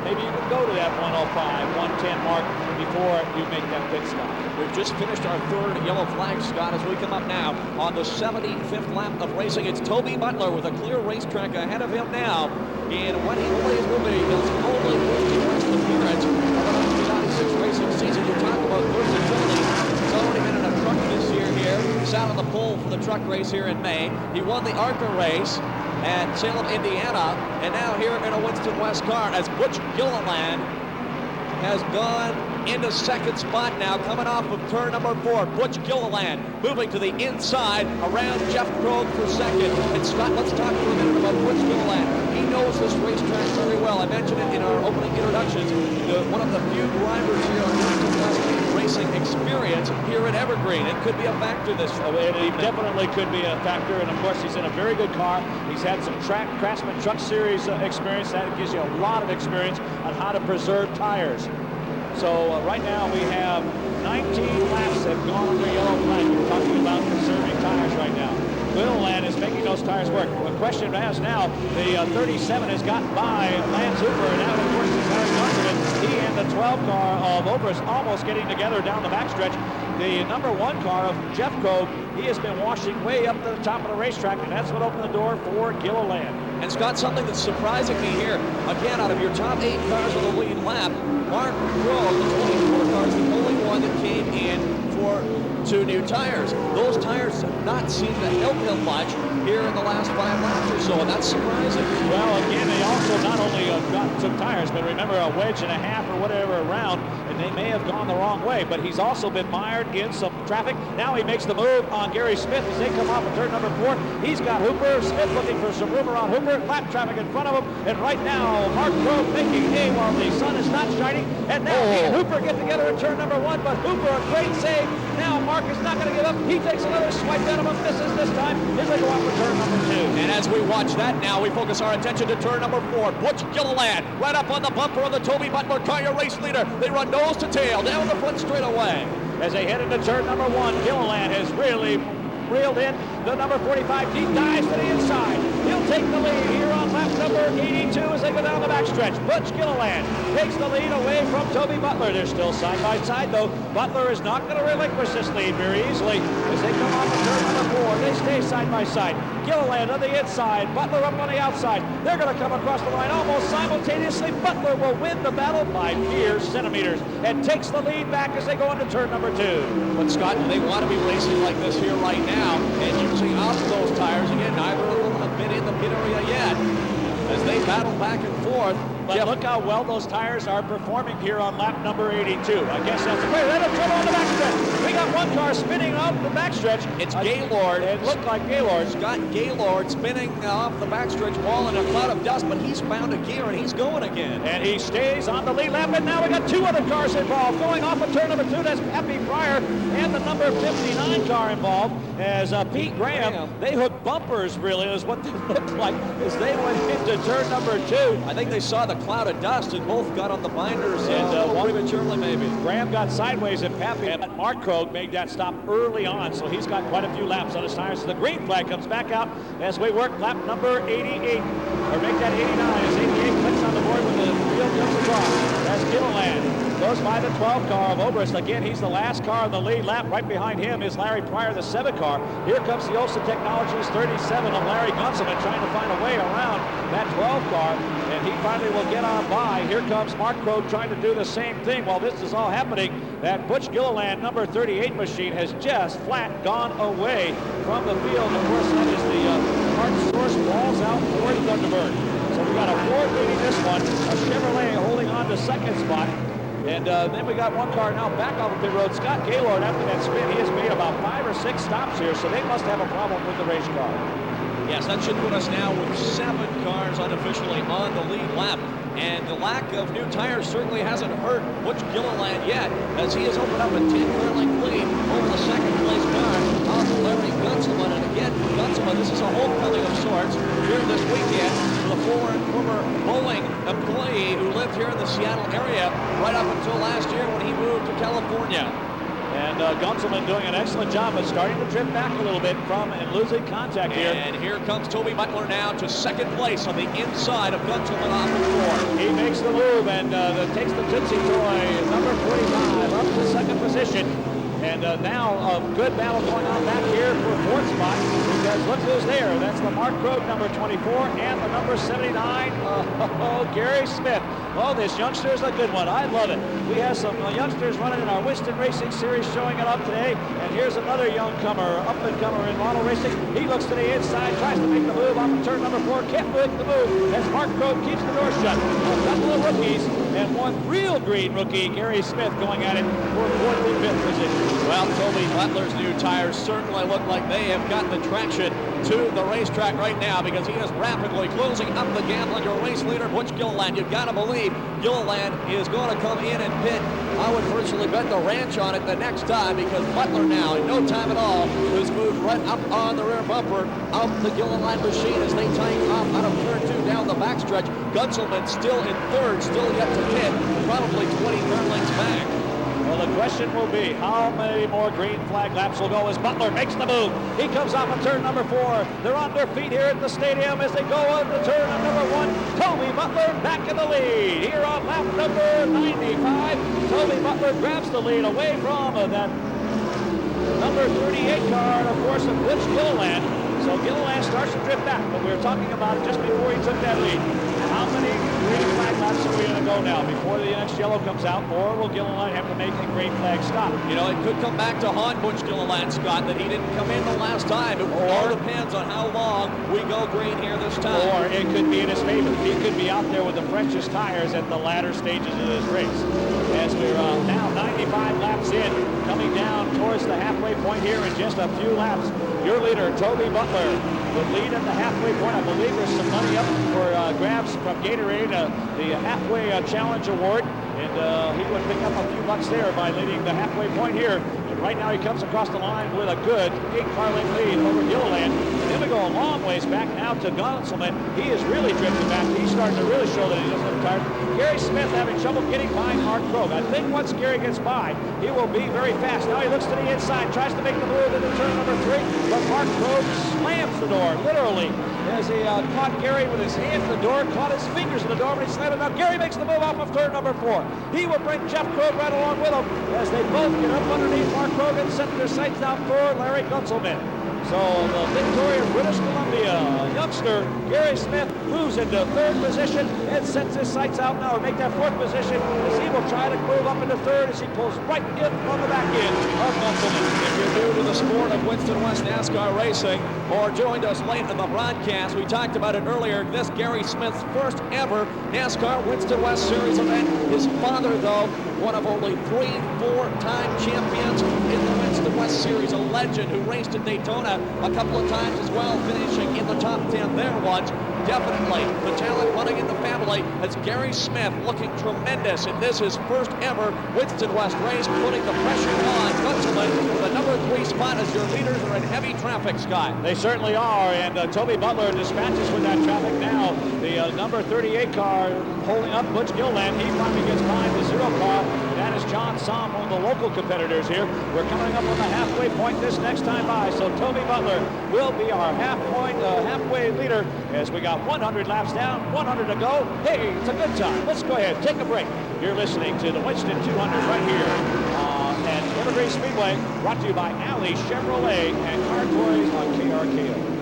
maybe you can go to that 105, 110 mark before you make that pit stop. We've just finished our 3rd yellow flag, Scott, as we come up now on the 75th lap of racing. It's Toby Butler with a clear racetrack ahead of him now in what he believes will be his only West appearance of the 1996 racing season. You talk about versatility. He's already been in a truck this year here. He sat on the pole for the truck race here in May. He won the ARCA race at Salem, Indiana, and now here in a Winston West car as Butch Gilliland has gone into 2nd spot now, coming off of turn number 4. Butch Gilliland moving to the inside around Jeff Krogh for 2nd. And Scott, let's talk for a minute about Butch Gilliland. He knows this racetrack very well. I mentioned it in our opening introductions. One of the few drivers here on West racing experience here at Evergreen. It could be a factor this It definitely could be a factor, and of course he's in a very good car. He's had some Craftsman Truck Series experience. That gives you a lot of experience on how to preserve tires. So right now we have 19 laps that have gone under yellow flag. We're talking about preserving tires right now. Gilliland is making those tires work. The question is now, the 37 has gotten by Lance Hooper, and now of course is Larry Gunselman. He and the 12 car of Oberst almost getting together down the backstretch. The number 1 car of Jeff Krogh, he has been washing way up to the top of the racetrack, and that's what opened the door for Gilliland. And Scott, something that's surprising me here, again, out of your top 8 cars on the lead lap, Mark Krogh, the 24 cars, the only one that came in for 2 new tires. Those tires have not seemed to help him much here in the last 5 laps or so, and that's surprising. Well, again, they also not only got some tires, but remember a wedge and a half or whatever around, and they may have gone the wrong way, but he's also been mired in some traffic. Now he makes the move on Gary Smith as they come off of turn number 4. He's got Hooper. Smith looking for some room around Hooper. Lap traffic in front of him, and right now Mark Krogh making hay while the sun is not shining, and now he and Hooper get together in turn number 1, but Hooper a great save. Now Mark is not going to give up. He takes another swipe at him, misses this time as they go off for turn number 2. And as we watch that now, we focus our attention to turn number 4. Butch Gilliland right up on the bumper of the Toby Butler car, your race leader. They run nose to tail down the front straightaway. As they head into turn number 1, Gilliland has really reeled in the number 45. He dives to the inside. He'll take the lead here on lap number 82 as they go down the backstretch. Butch Gilliland takes the lead away from Toby Butler. They're still side by side, though. Butler is not going to relinquish this lead very easily as they come off of turn number 4. They stay side by side. Gilliland on the inside, Butler up on the outside. They're going to come across the line almost simultaneously. Butler will win the battle by mere centimeters and takes the lead back as they go into turn number 2. But Scott, they want to be racing like this here right now and using up those tires again. Neither of them have been in the pit area yet. As they battle back and forth, But look how well those tires are performing here on lap number 82. I guess that's a great. That'll trouble on the backstretch. We got one car spinning off the backstretch. It's Gaylord. It looked like Gaylord. Scott Gaylord spinning off the backstretch wall in a cloud of dust, but he's found a gear and he's going again. And he stays on the lead lap, and now we got two other cars involved. Going off of turn number 2, that's Happy Pryor and the number 59 car involved as Pete Graham. They hooked bumpers, really, is what they looked like as they went into turn number 2. I think they saw the cloud of dust and both got on the binders and prematurely, maybe. Graham got sideways and Pappy, and Mark Krogh made that stop early on, so he's got quite a few laps on his tires. So the green flag comes back out as we work lap number 88, or make that 89 as 88 clicks on the board when the field comes across. That's Gilliland. Goes by the 12 car of Obrist. Again, he's the last car on the lead lap. Right behind him is Larry Pryor, the 7 car. Here comes the Olsen Technologies 37 of Larry Gunselman trying to find a way around that 12 car, and he finally will get on by. Here comes Mark Krogh trying to do the same thing. While this is all happening, that Butch Gilliland number 38 machine has just flat gone away from the field. Of course, that is the part source walls out for the Thunderbird. So we got a Ford leading this one, a Chevrolet holding on to second spot. And then we got one car now back off the pit road. Scott Gaylord, after that spin, he has made about 5 or 6 stops here, so they must have a problem with the race car. Yes, that should put us now with 7 cars unofficially on the lead lap. And the lack of new tires certainly hasn't hurt Butch Gilliland yet, as he has opened up a 10-car length lead over the second-place car of Larry Gunselman. And again, for Gunselman, this is a homecoming of sorts here this weekend for the former Boeing employee who lived here in the Seattle area right up until last year when he moved to California. And Gunselman doing an excellent job of starting to trip back a little bit from and losing contact here. And here comes Toby Butler now to second place on the inside of Gunselman off the 4. He makes the move and takes the Tootsie Toy, number 45, up to second position. And now a good battle going on back here for 4th spot, because look who's there. That's the Mark Krogh, number 24, and the number 79, Gary Smith. Oh, this youngster is a good one. I love it. We have some youngsters running in our Winston Racing Series showing it up today. And here's another young comer, up-and-comer in model racing. He looks to the inside, tries to make the move off of turn number 4. Can't make the move as Mark Krogh keeps the door shut. A couple of rookies and one real green rookie, Gary Smith, going at it for 4th and 5th position. Well, Toby Butler's new tires certainly look like they have got the traction to the racetrack right now, because he is rapidly closing up the gap under race leader Butch Gilliland. You've got to believe Gilliland is going to come in and pit. I would virtually bet the ranch on it the next time, because Butler now, in no time at all, has moved right up on the rear bumper of the Gilliland machine as they tighten off out of turn 2 down the backstretch. Gunselman still in 3rd, still yet to pit, probably 20 turn lengths back. Well, the question will be, how many more green flag laps will go as Butler makes the move? He comes off of turn number 4. They're on their feet here at the stadium as they go on to turn number 1. Toby Butler back in the lead. Here on lap number 95, Toby Butler grabs the lead away from that number 38 car, and of course, of Butch Gilliland. So Gilliland starts to drift back, but we were talking about it just before he took that lead. How many green flag laps are we going to go now before the next yellow comes out, or will Gilliland have to make a green flag stop? You know, it could come back to haunt Butch Gilliland, Scott, that he didn't come in the last time. It all depends on how long we go green here this time. Or it could be in his favor. He could be out there with the freshest tires at the latter stages of this race. As we're now 95 laps in, coming down towards the halfway point here in just a few laps. Your leader, Toby Butler, would lead at the halfway point. I believe there's some money up for grabs from Gatorade, the halfway challenge award. And he would pick up a few bucks there by leading the halfway point here. And right now he comes across the line with a good 8-car length lead over Gilliland. And then we go a long ways back now to Gunselman. He is really drifting back. He's starting to really show that he doesn't have tires. Gary Smith having trouble getting by Mark Krogh. I think once Gary gets by, he will be very fast. Now he looks to the inside, tries to make the move into turn number 3, but Mark Krogh slams the door, literally, as he caught Gary with his hand in the door, caught his fingers in the door, but he slammed it up. Gary makes the move off of turn number 4. He will bring Jeff Krogh right along with him as they both get up underneath Mark Krogh and set their sights out for Larry Gunselman. So the Victoria, British Columbia youngster Gary Smith moves into third position and sets his sights out now to make that fourth position as he will try to move up into third as he pulls right in on the back end of Musselman. If you're new to the sport of Winston West NASCAR racing or joined us late in the broadcast, we talked about it earlier. This Gary Smith's first ever NASCAR Winston West Series event. His father, though, one of only 3 4-time champions in the Winston West Series, a legend who raced at Daytona a couple of times as well, finishing in the top 10 there once. Definitely the talent running in the family as Gary Smith looking tremendous in this, his first ever Winston West race, putting the pressure on Bunselman for the number 3 spot as your leaders are in heavy traffic, Scott. They certainly are, and Toby Butler dispatches with that traffic now. The number 38 car holding up Butch Gilland. He finally gets behind the 0 car. That is John Somm, one of the local competitors here. We're coming up on the halfway point this next time by, so Toby Butler will be our halfway leader as we got 100 laps down, 100 to go. Hey, it's a good time. Let's go ahead, take a break. You're listening to the Winston 200 right here at Evergreen Speedway, brought to you by Alley Chevrolet and Car Toys on KRKO.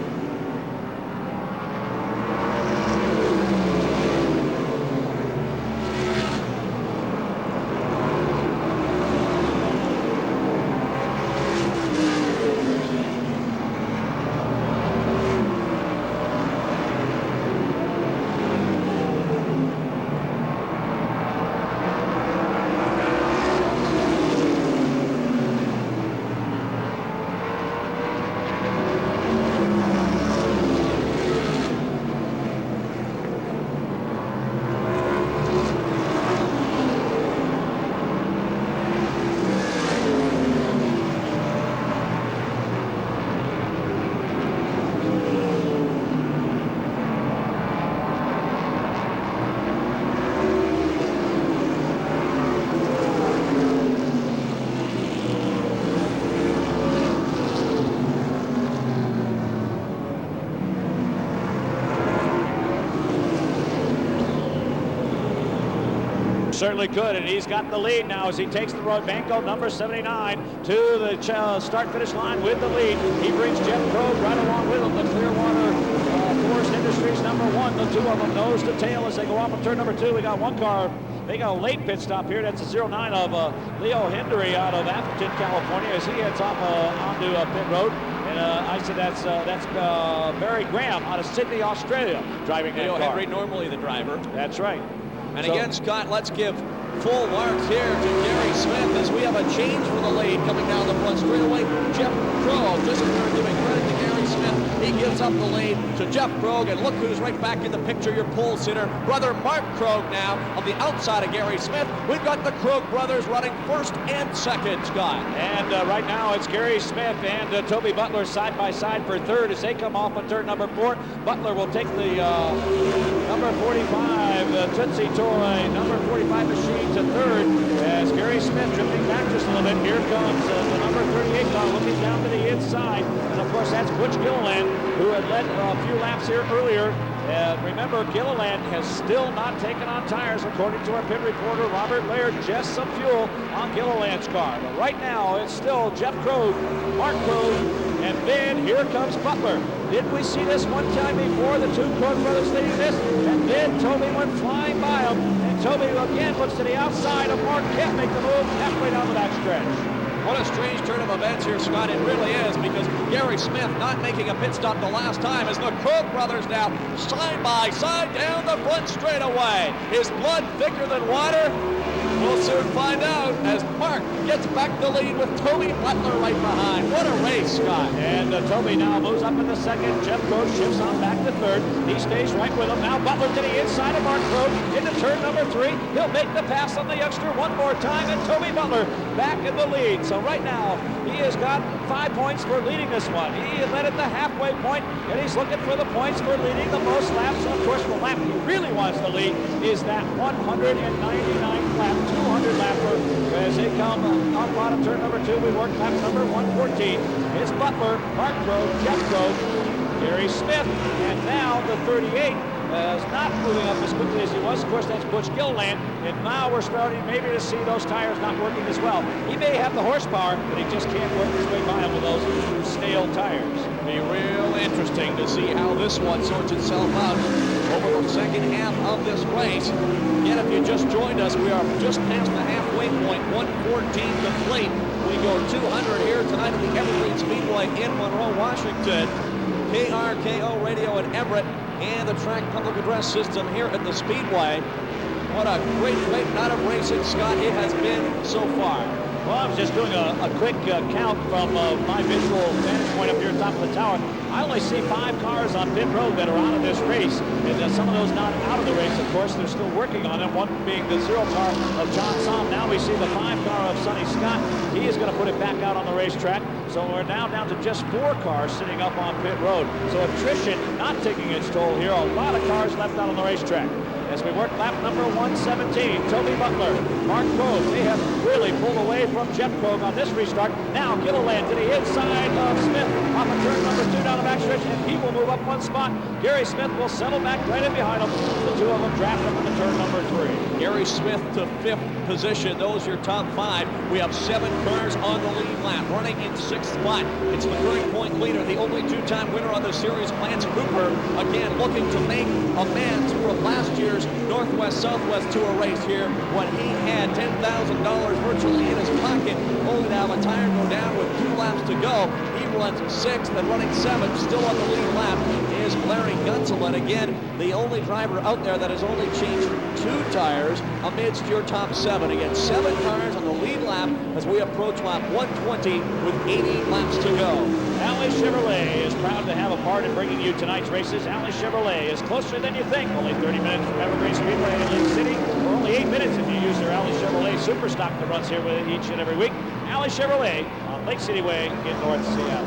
Certainly could, and he's got the lead now as he takes the road. Banco, number 79, to the start-finish line with the lead. He brings Jeff Krogh right along with him. The Clearwater Forest Industries number 1. The 2 of them nose to tail as they go off on turn number 2. We got one car. They got a late pit stop here. That's a 09 of Leo Hendry out of Atherton, California, as he heads off onto pit road. And I said that's Barry Graham out of Sydney, Australia, driving that car. Leo Hendry, normally the driver. That's right. And again, Scott, let's give full marks here to Gary Smith as we have a change for the lead coming down the front straightaway. Jeff Krogh, just as we're giving credit to Gary Smith, he gives up the lead to Jeff Krogh, and look who's right back in the picture, your pole sitter, brother Mark Krogh now on the outside of Gary Smith. We've got the Krogh brothers running first and second, Scott. And right now it's Gary Smith and Toby Butler side by side for third as they come off on turn number 4. Butler will take the number 45 Tootsie Toy, number 45 machine to third as Gary Smith drifting back just a little bit. Here comes the number 38 car looking down to the inside. And of course that's Butch Gilliland, who had led a few laps here earlier. Remember, Gilliland has still not taken on tires, according to our pit reporter Robert Laird. Just some fuel on Gilliland's car. But right now it's still Jeff Krogh, Mark Krogh, and then here comes Butler. Did we see this one time before, the 2 Krogh brothers leading this? And then Toby went flying by him. And Toby again looks to the outside of Mark, can't make the move halfway down the backstretch. What a strange turn of events here, Scott. It really is, because Gary Smith not making a pit stop the last time as the Krogh brothers now side by side down the front straightaway. Is blood thicker than water? We'll soon find out as Mark gets back the lead with Toby Butler right behind. What a race, Scott. And Toby now moves up in the second. Jeff Krogh shifts on back to third. He stays right with him. Now Butler to the inside of Mark Krogh into turn number 3. He'll make the pass on the youngster one more time, and Toby Butler back in the lead. So right now, he has got 5 points for leading this one. He led at the halfway point, and he's looking for the points for leading the most laps. And of course, the lap he really wants to lead is that 199th lap, 200 lapper. As they come on bottom turn number 2, we work lap number 114. It's Butler, Mark Krogh, Jeff Krogh, Gary Smith, and now the 38 is not moving up as quickly as he was. Of course, that's Butch Gilliland, and now we're starting maybe to see those tires not working as well. He may have the horsepower, but he just can't work his way by them with those stale tires. Be real interesting to see how this one sorts itself out over the second half of this race. Again, if you just joined us, we are just past the halfway point, 114 complete. We go 200 here tonight at the Evergreen Speedway in Monroe, Washington. KRKO Radio in Everett and the track public address system here at the Speedway. What a great night of racing, Scott, it has been so far. Well, I was just doing a quick count from my visual vantage point up here at the top of the tower. I only see 5 cars on pit road that are out of this race. And some of those not out of the race, of course, they're still working on it. One being the 0 car of John Somm. Now we see the 5 car of Sonny Scott. He is going to put it back out on the racetrack. So we're now down to just 4 cars sitting up on pit road. So attrition not taking its toll here. A lot of cars left out on the racetrack. As we work lap number 117, Toby Butler, Mark Krogh, they have really pulled away from Jeff Krogh on this restart. Now Gilliland to the inside of Smith, off of turn number 2 down the backstretch, and he will move up 1 spot. Gary Smith will settle back right in behind him. The 2 of them draft up into turn number 3. Gary Smith to 5th position. Those are your top 5. We have 7 cars on the lead lap, running in 6th spot. It's the current point leader, the only 2-time winner on the series, Lance Cooper, again looking to make amends for last year's Northwest-Southwest Tour race here when he had $10,000 virtually in his pocket, only to have a tire go down with 2 laps to go. He runs 6th and running 7th, still on the lead lap, is Larry Gunselman. Again, the only driver out there that has only changed 2 tires amidst your top 7. Again, 7 cars on the lead lap as we approach lap 120 with 80 laps to go. Alley Chevrolet is proud to have a part in bringing you tonight's races. Alley Chevrolet is closer than you think. Only 30 minutes from Evergreen Speedway in Lake City, or only 8 minutes if you use their Alley Chevrolet Super Stock that runs here with each and every week. Alley Chevrolet on Lake City Way in North Seattle.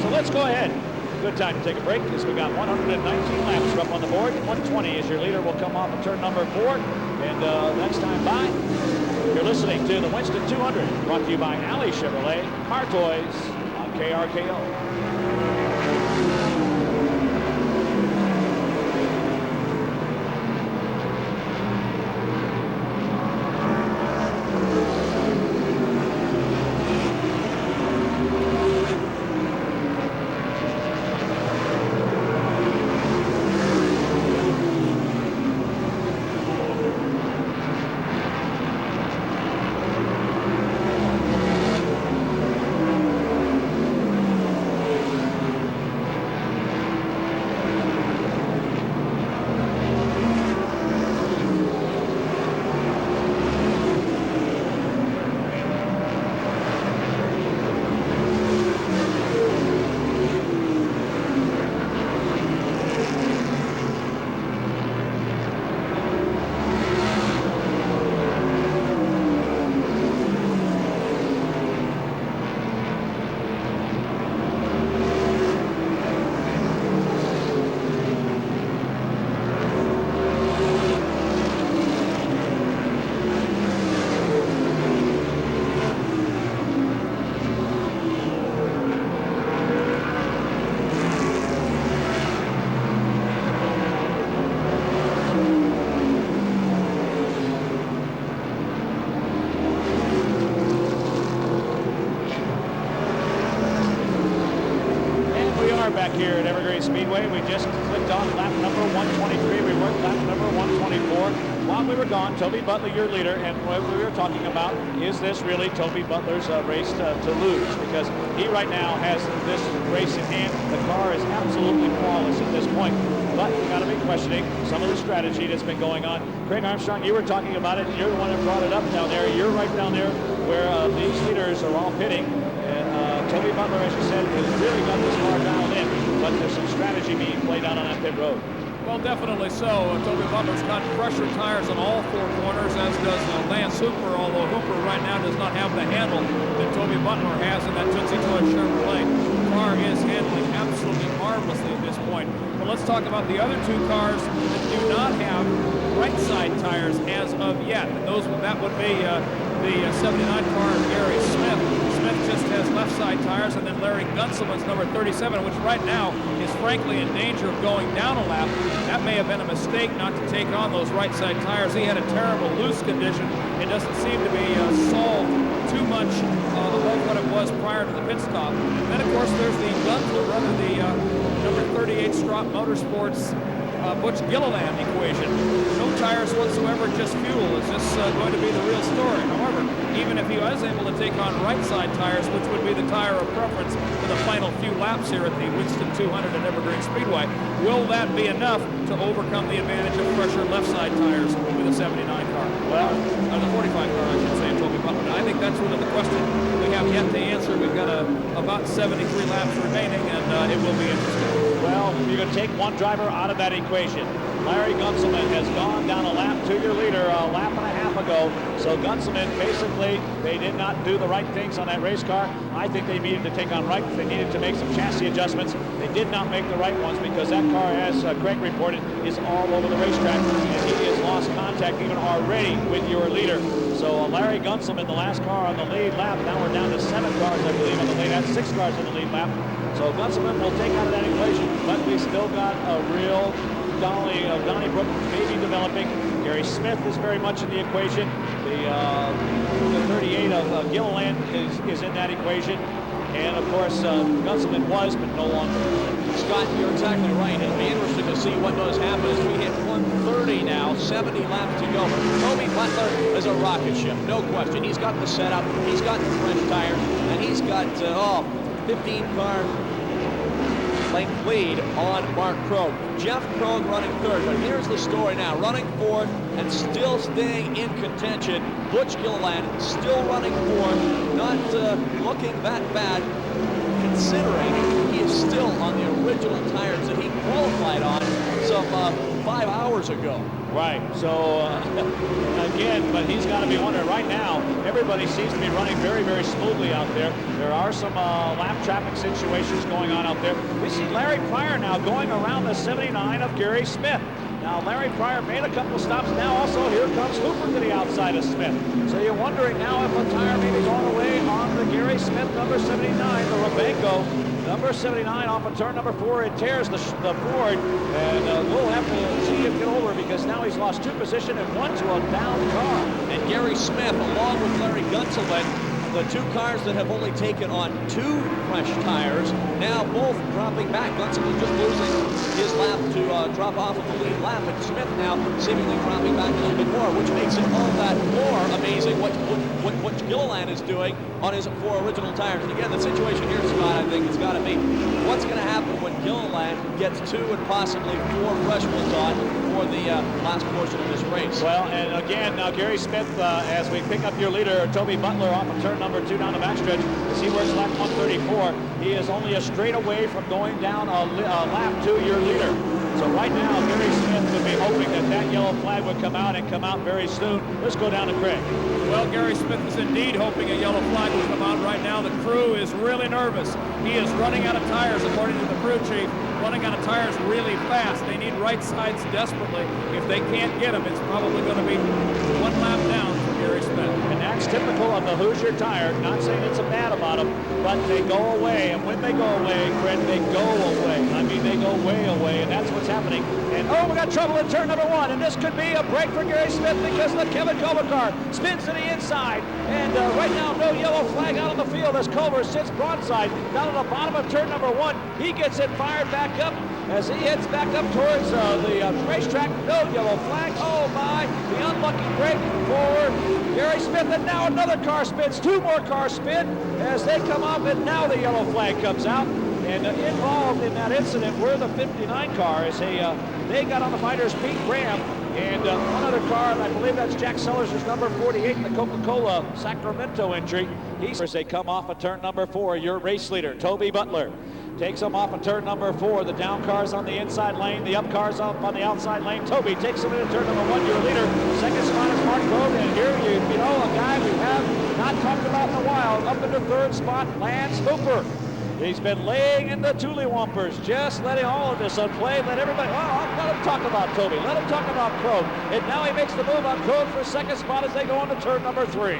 So let's go ahead. Good time to take a break because we got 119 laps up on the board. 120 as your leader will come off of turn number 4. And next time by, you're listening to the Winston 200, brought to you by Alley Chevrolet, Car Toys on KRKO. Back here at Evergreen Speedway. We just clicked on lap number 123. We worked lap number 124. While we were gone, Toby Butler, your leader, and what we were talking about, is this really Toby Butler's race to lose? Because he right now has this race in hand. The car is absolutely flawless at this point. But you got to be questioning some of the strategy that's been going on. Craig Armstrong, you were talking about it. You're the one that brought it up down there. You're right down there where these leaders are all pitting. Toby Butler, as you said, has really got this car dialed in, but there's some strategy being played out on that pit road. Well, definitely so. Toby Butler's got fresher tires on all 4 corners, as does Lance Hooper, although Hooper right now does not have the handle that Toby Butler has in that Tootsie Toy Chevrolet. The car is handling absolutely marvelously at this point. But let's talk about the other 2 cars that do not have right side tires as of yet. And that would be the 79 car of Gary Smith. Smith just has left side tires, and then Larry Gunselman's number 37, which right now is frankly in danger of going down a lap. That may have been a mistake not to take on those right side tires. He had a terrible loose condition. It doesn't seem to be solved too much above what it was prior to the pit stop. Then, of course, there's the Gunther, rather the number 38 Strop Motorsports Butch Gilliland equation. No tires whatsoever, just fuel. Is this going to be the real story? However, even if he was able to take on right side tires, which would be the tire of preference for the final few laps here at the Winston 200 at Evergreen Speedway, will that be enough to overcome the advantage of fresher left side tires with a 79 car? Well, the 45 car, I should say, Toby Butler. I think that's really the question we have yet to answer. We've got about 73 laps remaining, and it will be interesting. Well, you're going to take one driver out of that equation. Larry Gunselman has gone down a lap to your leader a lap and a half ago. So Gunselman, basically, they did not do the right things on that race car. I think they needed to take on right. They needed to make some chassis adjustments. They did not make the right ones because that car, as Craig reported, is all over the racetrack. And he has lost contact even already with your leader. So Larry Gunselman, the last car on the lead lap. Now we're down to 7 cars, I believe, on the lead. That's 6 cars on the lead lap. So Gunselman will take out of that equation, but we still got a real Donnybrook maybe developing. Gary Smith is very much in the equation. The 38 of Gilliland is in that equation. And of course, Gunselman was, but no longer. Scott, you're exactly right. It'll be interesting to see what does happen as we hit 130 now, 70 laps to go. Toby Butler is a rocket ship, no question. He's got the setup, he's got the fresh tires, and he's got 15 car length lead on Mark Krogh. Jeff Krogh running third, but here's the story now. Running fourth and still staying in contention. Butch Gilliland still running fourth, not looking that bad, considering he is still on the original tires that he qualified on some 5 hours ago. Right, so again, but he's got to be wondering right now, everybody seems to be running very, very smoothly out there. There are some lap traffic situations going on out there. We see Larry Pryor now going around the 79 of Gary Smith. Now, Larry Pryor made a couple stops. Now also here comes Hooper to the outside of Smith. So you're wondering now if a tire may be going away on the Gary Smith number 79, the Rabenko. Number 79 off of turn number 4. It tears the Ford, and we'll have to see him get over because now he's lost 2 position and 1 to a down car. And Gary Smith, along with Larry Gunselman, the 2 cars that have only taken on 2 fresh tires, now both dropping back. Gunselman just losing his lap to drop off of the lead lap, and Smith now seemingly dropping back a little bit more, which makes it all that more amazing what Gilliland is doing on his 4 original tires. And again, the situation here, Scott, I think, has got to be what's going to happen when Gilliland gets 2 and possibly 4 fresh ones on for the last portion of this race. Well, and again, now Gary Smith, as we pick up your leader, Toby Butler, off of turn number 2 down the backstretch, as he works lap 134, he is only a straight away from going down a lap to your leader. So right now, Gary Smith would be hoping that that yellow flag would come out and come out very soon. Let's go down to Craig. Well, Gary Smith is indeed hoping a yellow flag will come out right now. The crew is really nervous. He is running out of tires, according to the crew chief, running out of tires really fast. They need right sides desperately. If they can't get them, it's probably going to be 1 lap down for Gary Smith. And that's typical of the Hoosier tire. Not saying it's bad about them, but they go away. And when they go away, Fred, they go away. I mean, they go way away, and that's what's happening. And oh, we got trouble in turn number 1, and this could be a break for Gary Smith because the Kevin Culver car spins to the inside. And right now, no yellow flag out on the field as Culver sits broadside down at the bottom of turn number 1. He gets it fired back up as he heads back up towards the racetrack. No yellow flag. Oh my, the unlucky break for Gary Smith, and now another car spins. 2 more cars spin as they come up, and now the yellow flag comes out. And involved in that incident were the 59 car as they got on the fighters, Pete Graham, and one other car, and I believe that's Jack Sellers' number 48 in the Coca-Cola Sacramento entry. As they come off of turn number 4, your race leader, Toby Butler, takes them off of turn number 4. The down car's on the inside lane, the up car's up on the outside lane. Toby takes them into turn number 1, your leader. Second spot is Mark Krogh, and here you know a guy we have not talked about in a while. Up into 3rd spot, Lance Hooper. He's been laying in the Tullywampers, just letting all of this unplay. Let everybody, let him talk about Toby. Let him talk about Krogh. And now he makes the move on Krogh for 2nd spot as they go into turn number 3.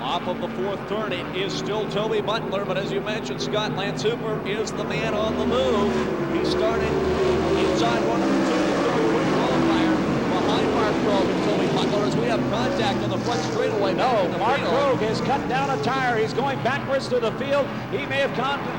Off of the 4th turn, it is still Toby Butler, but as you mentioned, Scott, Lance Hooper is the man on the move. He started inside 1 of the 2 to 3rd quick qualifier behind Mark Krogh and Toby Butler as we have contact on the front straightaway. No, Mark Krogh has cut down a tire. He's going backwards through the field. He may have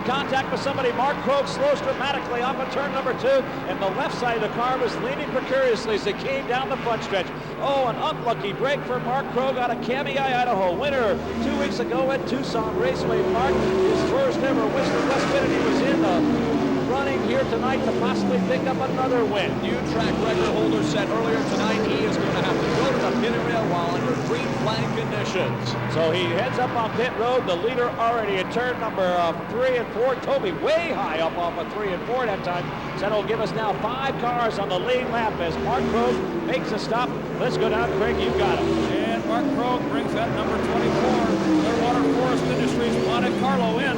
contact with somebody. Mark Krogh slows dramatically off of turn number 2, and the left side of the car was leaning precariously as it came down the front stretch. Oh, an unlucky break for Mark Krogh out of Kamei, Idaho. Winner 2 weeks ago at Tucson Raceway Park. His first ever Winston West win, and he was in the running here tonight to possibly pick up another win. New track record holder said earlier tonight he is going to have to go to the pit area while under green flag conditions. So he heads up on pit road. The leader already at turn number 3 and 4. Toby way high up off of 3 and 4 that time. So that'll give us now 5 cars on the lead lap as Mark Krogh makes a stop. Let's go down, Craig. You got him. And Mark Krogh brings that number 24, Clearwater Forest Industries Monte Carlo in.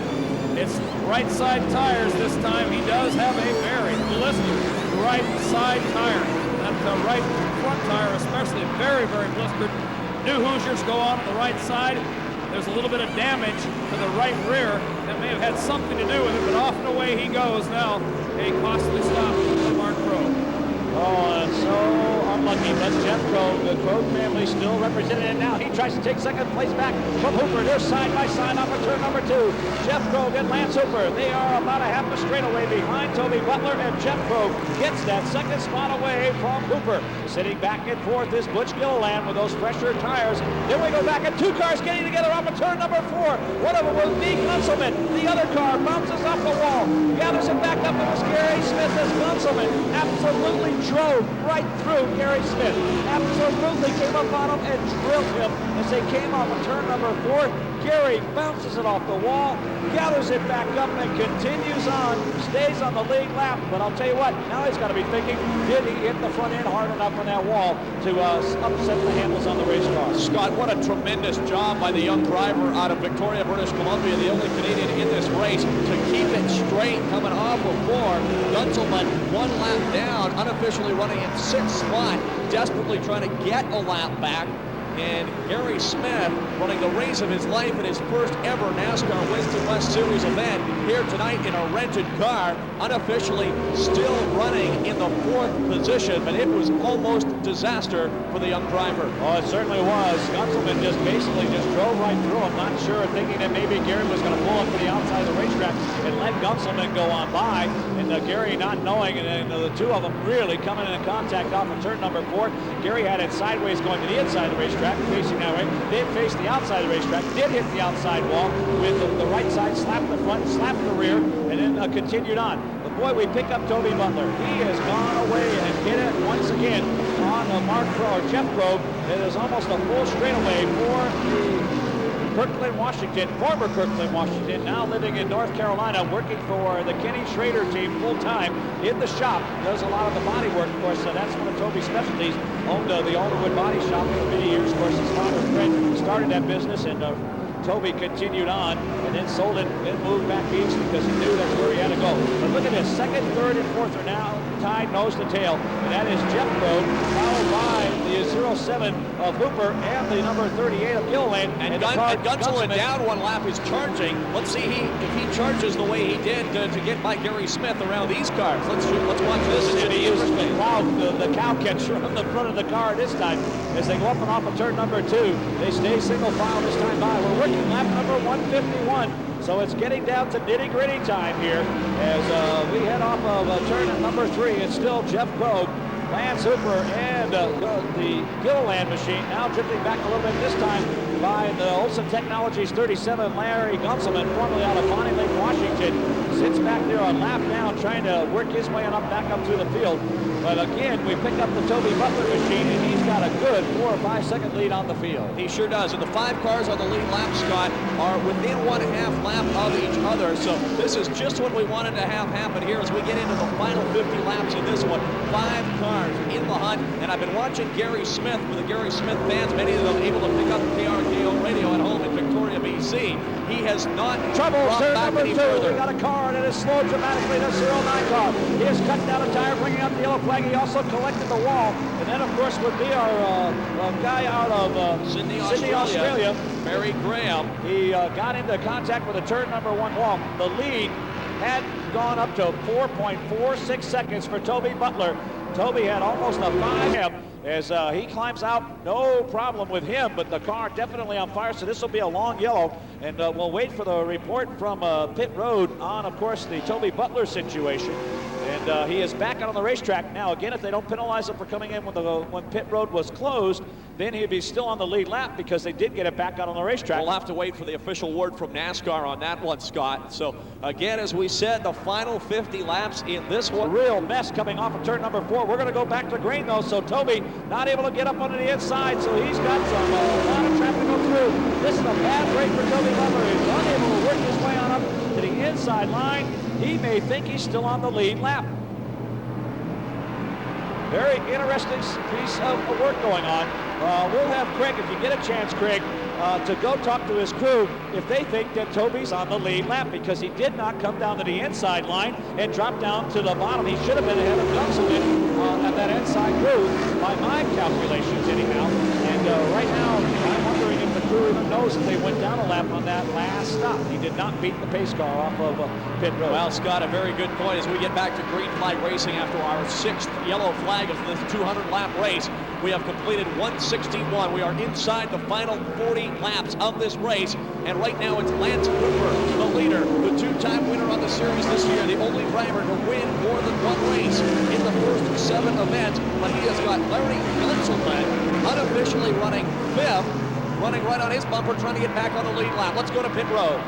It's right side tires this time. He does have a very blistered right side tire. That the right front tire especially very, very blistered. New Hoosiers go on the right side. There's a little bit of damage to the right rear that may have had something to do with it, but off and away he goes now. A costly stop for Mark Krogh. Oh, and so unlucky, but Jeff Krogh, the Krogh family still represented, and now he tries to take second place back from Hooper. They're side by side off of turn number 2. Jeff Krogh and Lance Hooper. They are about a half a straightaway behind Toby Butler, and Jeff Krogh gets that second spot away from Hooper. Sitting back and forth is Busch Gilliland with those fresher tires. Then we go back, and 2 cars getting together off of turn number 4. One of them was Deke Gunselman. The other car bounces off the wall, gathers it back up, and it's Gary Smith as Gunselman absolutely drove right through Gary Smith. Absolutely came up on him and drilled him as they came off of turn number 4. Gary bounces it off the wall, gathers it back up, and continues on. Stays on the lead lap, but I'll tell you what, now he's got to be thinking, did he hit the front end hard enough on that wall to upset the handles on the race car? Scott, what a tremendous job by the young driver out of Victoria, British Columbia, the only Canadian in this race, to keep it straight coming off of 4. Gunselman 1 lap down, unofficially running in 6th spot, desperately trying to get a lap back. And Gary Smith running the race of his life in his first ever NASCAR Winston West Series event here tonight in a rented car, unofficially still running in the 4th position, but it was almost disaster for the young driver. Oh, it certainly was. Gunselman just basically drove right through him, not sure, thinking that maybe Gary was going to pull up to the outside of the racetrack and let Gunselman go on by, and Gary not knowing, and then the 2 of them really coming in contact off of turn number 4. Gary had it sideways going to the inside of the racetrack, facing that way. Did face the outside of the racetrack, did hit the outside wall with the right side, slapped the front, slapped the rear, and then continued on. But boy, we pick up Toby Butler. He has gone away and hit it once again on Mark Krogh, or Jeff Krogh. It is almost a full straightaway for the Kirkland, Washington, former Kirkland, Washington, now living in North Carolina, working for the Kenny Schrader team full-time in the shop. Does a lot of the body work, of course, so that's one of Toby's specialties. Owned the Alderwood Body Shop for many years. Of course, his father, Fred, started that business, and Toby continued on and then sold it and moved back east because he knew that's where he had to go. But look at this, 2nd, 3rd, and 4th are now tied nose to tail, and that is Jeff Krogh, followed by the 07 of Hooper and the number 38 of Gilliland. And Gunselman down 1 lap is charging. Let's see if he charges the way he did to get by Gary Smith around these cars. Let's watch this. And he uses the cow catcher on the front of the car this time as they go up and off of turn number 2. They stay single file this time by. We're working lap number 151. So it's getting down to nitty-gritty time here as we head off of turn number 3. It's still Jeff Krogh, Lance Hooper, and the Gilliland machine now drifting back a little bit this time by the Olsen Technologies 37, Larry Gunselman, formerly out of Bonnie Lake, Washington, sits back there on lap down trying to work his way back up through the field. But again, we pick up the Toby Butler machine, and he's got a good 4 or 5 second lead on the field. He sure does. And the 5 cars on the lead lap, Scott, are within 1.5 lap of each other. So this is just what we wanted to have happen here as we get into the final 50 laps in this one. 5 cars in the hunt. And I've been watching Gary Smith with the Gary Smith fans, many of them able to pick up KRKO radio at home in Victoria, BC. He has not trouble. Turn number 2. Further. We got a car that is slowed dramatically. The 09 car. He has cut down a tire, bringing up the yellow flag. He also collected the wall. And then, of course, would be our guy out of Sydney, Australia, Barry Graham. He got into contact with the turn number 1 wall. The lead had gone up to 4.46 seconds for Toby Butler. Toby had almost a 5. as he climbs out. No problem with him, but the car definitely on fire, so this will be a long yellow. And we'll wait for the report from pit road on, of course, the Toby Butler situation. And he is back out on the racetrack now. Again, if they don't penalize him for coming in when pit road was closed, then he'd be still on the lead lap because they did get it back out on the racetrack. We'll have to wait for the official word from NASCAR on that one, Scott. So again, as we said, the final 50 laps in this one. A real mess coming off of turn number 4. We're going to go back to green though, so Toby not able to get up onto the inside, so he's got a lot of traffic to go through. This is a bad break for Toby Butler. He's unable to work his way on up to the inside line. He may think he's still on the lead lap. Very interesting piece of work going on. We'll have Craig, if you get a chance, Craig, to go talk to his crew if they think that Toby's on the lead lap, because he did not come down to the inside line and drop down to the bottom. He should have been ahead of Gunselman at that inside groove, by my calculations anyhow. And right now, I'm wondering if the crew even knows that they went down a lap on that last stop. He did not beat the pace car off of pit road. Well, Scott, a very good point as we get back to green flag racing after our 6th yellow flag of this 200-lap race. We have completed 161. We are inside the final 40 laps of this race. And right now it's Lance Cooper, the leader, the 2-time winner on the series this year, the only driver to win more than one race in the first 7 events. But he has got Larry Gunselman unofficially running 5th, running right on his bumper, trying to get back on the lead lap. Let's go to pit road.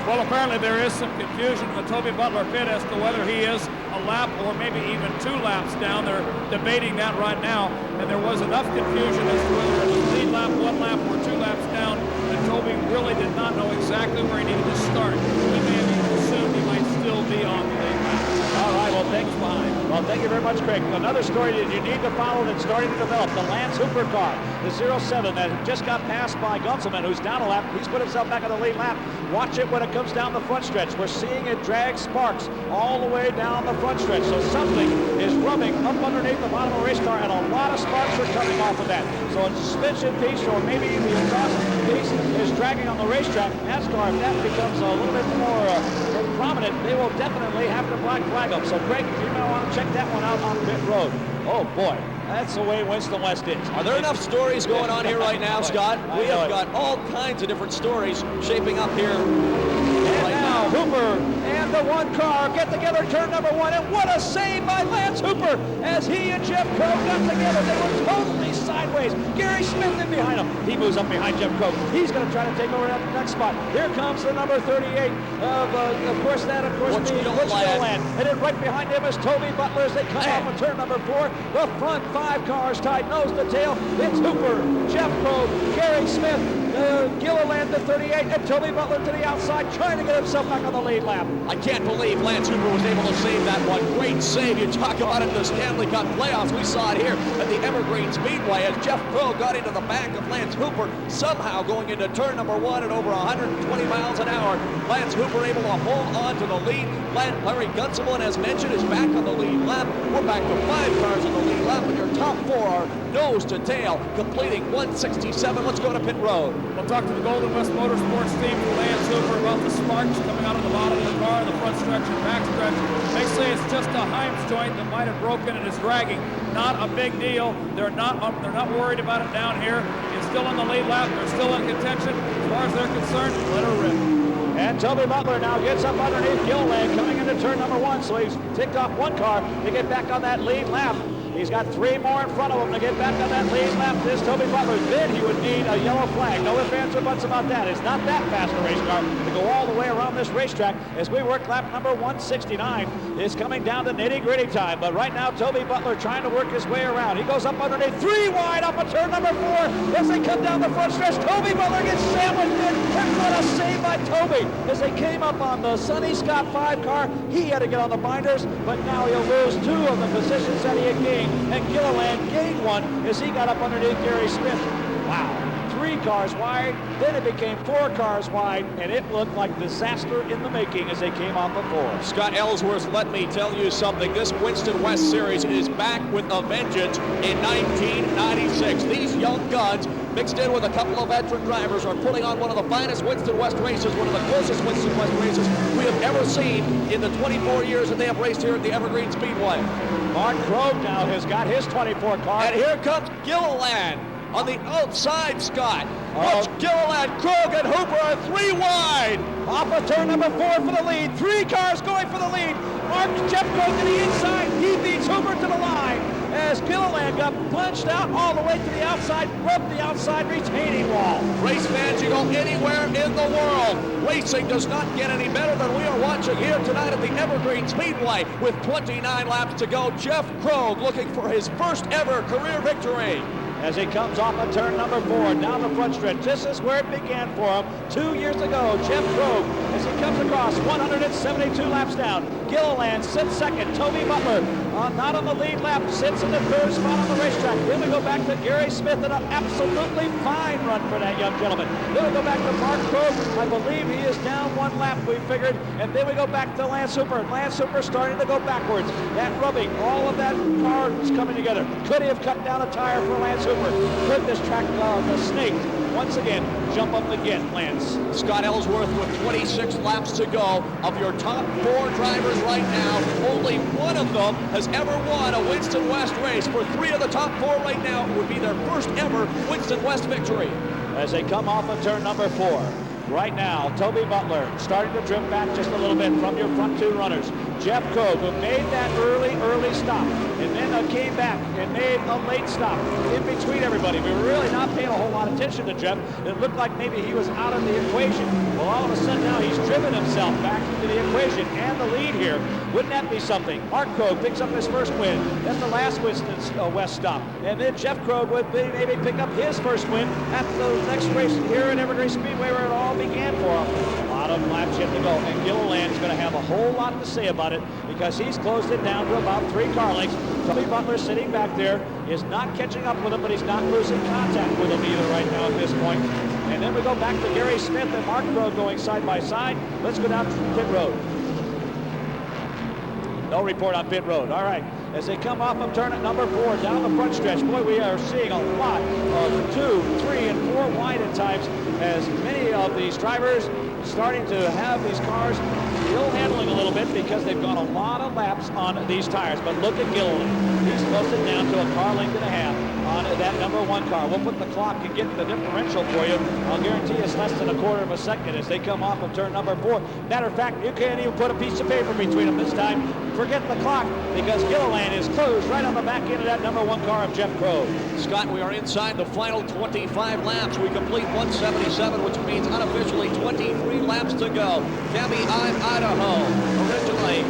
Well, apparently there is some confusion in the Toby Butler pit as to whether he is a lap or maybe even 2 laps down. They're debating that right now, and there was enough confusion as to whether it was lead lap, 1 lap, or 2 laps down that Toby really did not know exactly where he needed to start. He may have even assumed he might still be on the lead lap. All right, well, thanks, behind. Well, thank you very much, Craig. Another story that you need to follow that's starting to develop, the Lance Hooper car, the 07 that just got passed by Gunselman, who's down a lap. He's put himself back on the lead lap. Watch it when it comes down the front stretch. We're seeing it drag sparks all the way down the front stretch. So something is rubbing up underneath the bottom of the race car, and a lot of sparks are coming off of that. So a suspension piece or maybe the exhaust piece is dragging on the racetrack. NASCAR, if that becomes a little bit more prominent, they will definitely have to black flag them. So Craig, you may want to check that one out on pit road. Oh boy, that's the way Winston West is. Are there enough stories going on here right now, Scott? We have got all kinds of different stories shaping up here. And now Hooper and the 1 car get together turn number 1, and what a save by Lance Hooper as he and Jeff Crow got together. They were totally sideways. Gary Smith in behind him. He moves up behind Jeff Crow. He's going to try to take over that next spot. Here comes the number 38 of course, Butch Gilliland. And then right behind him is Toby Butler as they come off of turn number 4. The front 5 cars tied nose to tail. It's Hooper, Jeff Crow, Gary Smith, Gilliland to 38, and Toby Butler to the outside, trying to get himself back on the lead lap. I can't believe Lance Hooper was able to save that one. Great save. You talk about it in the Stanley Cup playoffs. We saw it here at the Evergreen Speedway as Jeff Crow got into the back of Lance Hooper, somehow going into turn number 1 at over 120 miles an hour. Lance Hooper able to hold on to the lead. Larry Gunselman, as mentioned, is back on the lead lap. We're back to 5 cars on the lead lap, and your top 4 are nose to tail, completing 167. Let's go to pit road. We'll talk to the Golden West Motorsports team from Lance Hooper about the sparks coming out of the bottom of the car, the front stretch and back stretch. They say it's just a Heim's joint that might have broken and is dragging. Not a big deal. They're not worried about it down here. It's still in the lead lap. They're still in contention. As far as they're concerned, let her rip. And Toby Butler now gets up underneath Gilliland coming into turn number 1, so he's ticked off 1 car to get back on that lead lap. He's got 3 more in front of him to get back on that lead lap. This Toby Butler, then he would need a yellow flag. No ifs, ands, or buts about that. It's not that fast a race car to go all the way around this racetrack as we work lap number 169. It's coming down to nitty-gritty time, but right now Toby Butler trying to work his way around. He goes up underneath, 3 wide up on turn number 4 as they come down the front stretch. Toby Butler gets sandwiched in, and what a save by Toby as they came up on the Sonny Scott 5 car. He had to get on the binders, but now he'll lose 2 of the positions that he had gained. And Gilliland gained 1 as he got up underneath Gary Smith. Wow. 3 cars wide, then it became 4 cars wide, and it looked like disaster in the making as they came off the 4. Scott Ellsworth, let me tell you something. This Winston West Series is back with a vengeance in 1996. These young guns, mixed in with a couple of veteran drivers, are putting on one of the finest Winston West races, one of the closest Winston West races we have ever seen in the 24 years that they have raced here at the Evergreen Speedway. Mark Krogh now has got his 24 car. And here comes Gilliland on the outside, Scott. Watch Gilliland, Krogh, and Hooper are 3 wide. Off of turn number 4 for the lead. 3 cars going for the lead. Jeff Krogh to the inside. He beats Hooper to the line as Gilliland got punched out all the way to the outside, broke the outside retaining wall. Race fans, you go anywhere in the world. Racing does not get any better than we are watching here tonight at the Evergreen Speedway with 29 laps to go. Jeff Krogh looking for his first ever career victory. As he comes off of turn number 4 down the front stretch. This is where it began for him 2 years ago. Jeff Krogh, as he comes across 172 laps down. Gilliland sits second. Toby Butler, not on the lead lap, sits in the 3rd spot on the racetrack. Then we go back to Gary Smith and an absolutely fine run for that young gentleman. Then we go back to Mark Krogh. I believe he is down 1 lap, we figured. And then we go back to Lance Hooper. Lance Hooper starting to go backwards. That rubbing, all of that car is coming together. Could he have cut down a tire for Lance Hooper? Could this track, the snake, once again, jump up again, Lance? Scott Ellsworth with 26 laps to go. Of your top 4 drivers right now, only one of them has ever won a Winston West race. For 3 of the top 4 right now, it would be their first ever Winston West victory. As they come off of turn number 4. Right now, Toby Butler starting to drift back just a little bit from your front 2 runners. Jeff Krogh, who made that early stop, and then came back and made a late stop in between everybody. We were really not paying a whole lot of attention to Jeff. It looked like maybe he was out of the equation. Well, all of a sudden now he's driven himself back into the equation and the lead here. Wouldn't that be something? Mark Krogh picks up his first win. That's the last Winston West stop. And then Jeff Krogh would maybe pick up his first win at the next race here at Evergreen Speedway where it all began for him. A lot of laps yet to go. And Gilliland's going to have a whole lot to say about it because he's closed it down to about 3 car lengths. Toby Butler sitting back there is not catching up with him, but he's not losing contact with him either right now at this point. And then we go back to Gary Smith and Mark Krogh going side by side. Let's go down to pit road. No report on pit road. All right. As they come off of turn at number 4 down the front stretch, boy, we are seeing a lot of 2, 3, and 4 wide at times as many of these drivers starting to have these cars still handling a little bit because they've gone a lot of laps on these tires. But look at Gilliland. He's closed it down to a car length and a half on that number 1 car. We'll put the clock and get the differential for you. I'll guarantee it's less than a quarter of a second as they come off of turn number 4. Matter of fact, you can't even put a piece of paper between them this time. Forget the clock because Gilliland is closed right on the back end of that number 1 car of Jeff Krogh. Scott, we are inside the final 25 laps. We complete 177, which means unofficially 23 laps to go. Cabby, Idaho. Originally,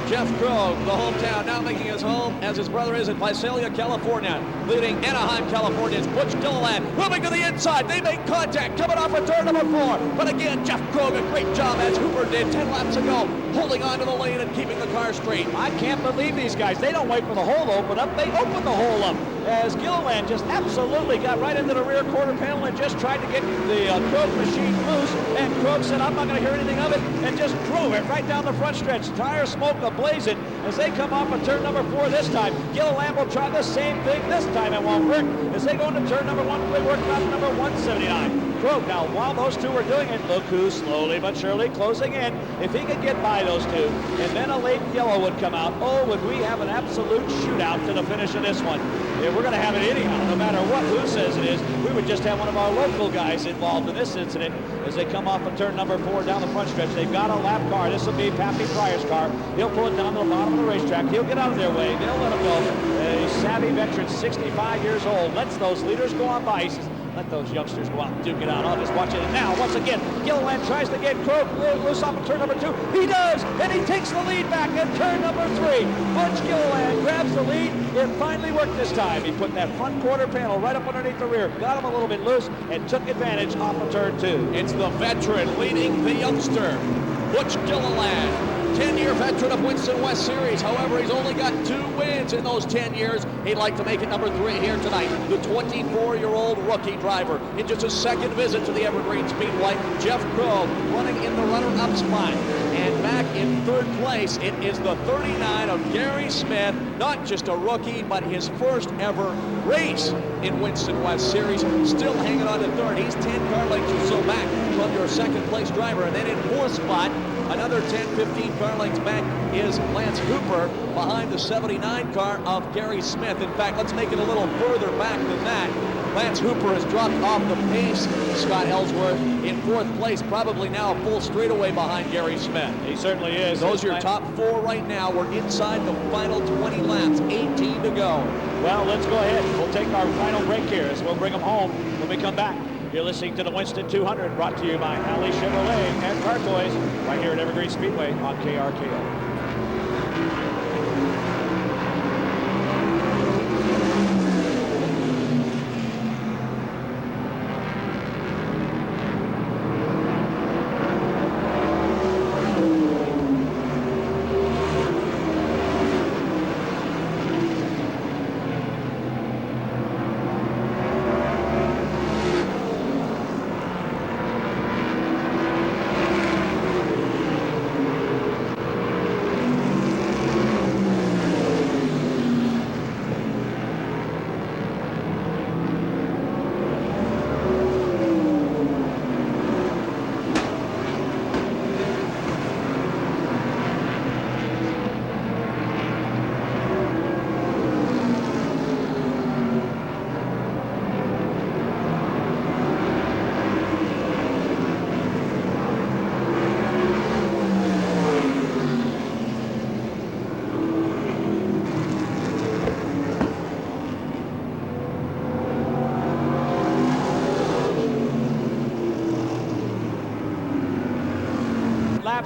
Jeff Krogh, the hometown, now making his home as his brother is in Visalia, California. Leading Anaheim, California is Busch Gilliland. Moving to the inside, they make contact, coming off of turn number 4. But again, Jeff Krogh, a great job as Hooper did 10 laps ago, holding on to the lane and keeping the car straight. I can't believe these guys. They don't wait for the hole to open up. They open the hole up. As Gilliland just absolutely got right into the rear quarter panel and just tried to get the Krogh machine loose. And Krogh said, I'm not going to hear anything of it, and just drove it right down the front stretch. Tire smoke ablazing as they come off of turn number 4 this time. Gilliland will try the same thing this time. It won't work. As they go into turn number 1, they work out number 179. Krogh, now while those 2 are doing it, look who's slowly but surely closing in. If he could get by those 2, and then a late yellow would come out, oh, would we have an absolute shootout to the finish of this one. If we're going to have it anyhow, no matter what who says it is, we would just have one of our local guys involved in this incident as they come off of turn number 4 down the front stretch. They've got a lap car. This will be Pappy Pryor's car. He'll pull it down to the bottom of the racetrack. He'll get out of their way. They'll let him go. A savvy veteran, 65 years old, lets those leaders go on by. He says, let those youngsters go out and duke it out. I'll just watch it. And now, once again, Gilliland tries to get Krogh loose off of turn number 2. He does, and he takes the lead back at turn number 3. Butch Gilliland grabs the lead. It finally worked this time. He put that front quarter panel right up underneath the rear, got him a little bit loose, and took advantage off of turn 2. It's the veteran leading the youngster, Butch Gilliland. 10-year veteran of Winston West Series. However, he's only got 2 wins in those 10 years. He'd like to make it number 3 here tonight. The 24-year-old rookie driver in just his 2nd visit to the Evergreen Speedway. Jeff Crow running in the runner-up spot. And back in 3rd place, it is the 39 of Gary Smith. Not just a rookie, but his first ever race in Winston West Series. Still hanging on to 3rd. He's 10 car lengths or so back from your 2nd place driver. And then in 4th spot, another 10, 15 car lengths back is Lance Hooper behind the 79 car of Gary Smith. In fact, let's make it a little further back than that. Lance Hooper has dropped off the pace. Scott Ellsworth in 4th place, probably now a full straightaway behind Gary Smith. He certainly is. Those are your top 4 right now. We're inside the final 20 laps, 18 to go. Well, let's go ahead. We'll take our final break here as we'll bring them home when we come back. You're listening to the Winston 200, brought to you by Alley Chevrolet and Car Toys, right here at Evergreen Speedway on KRKO.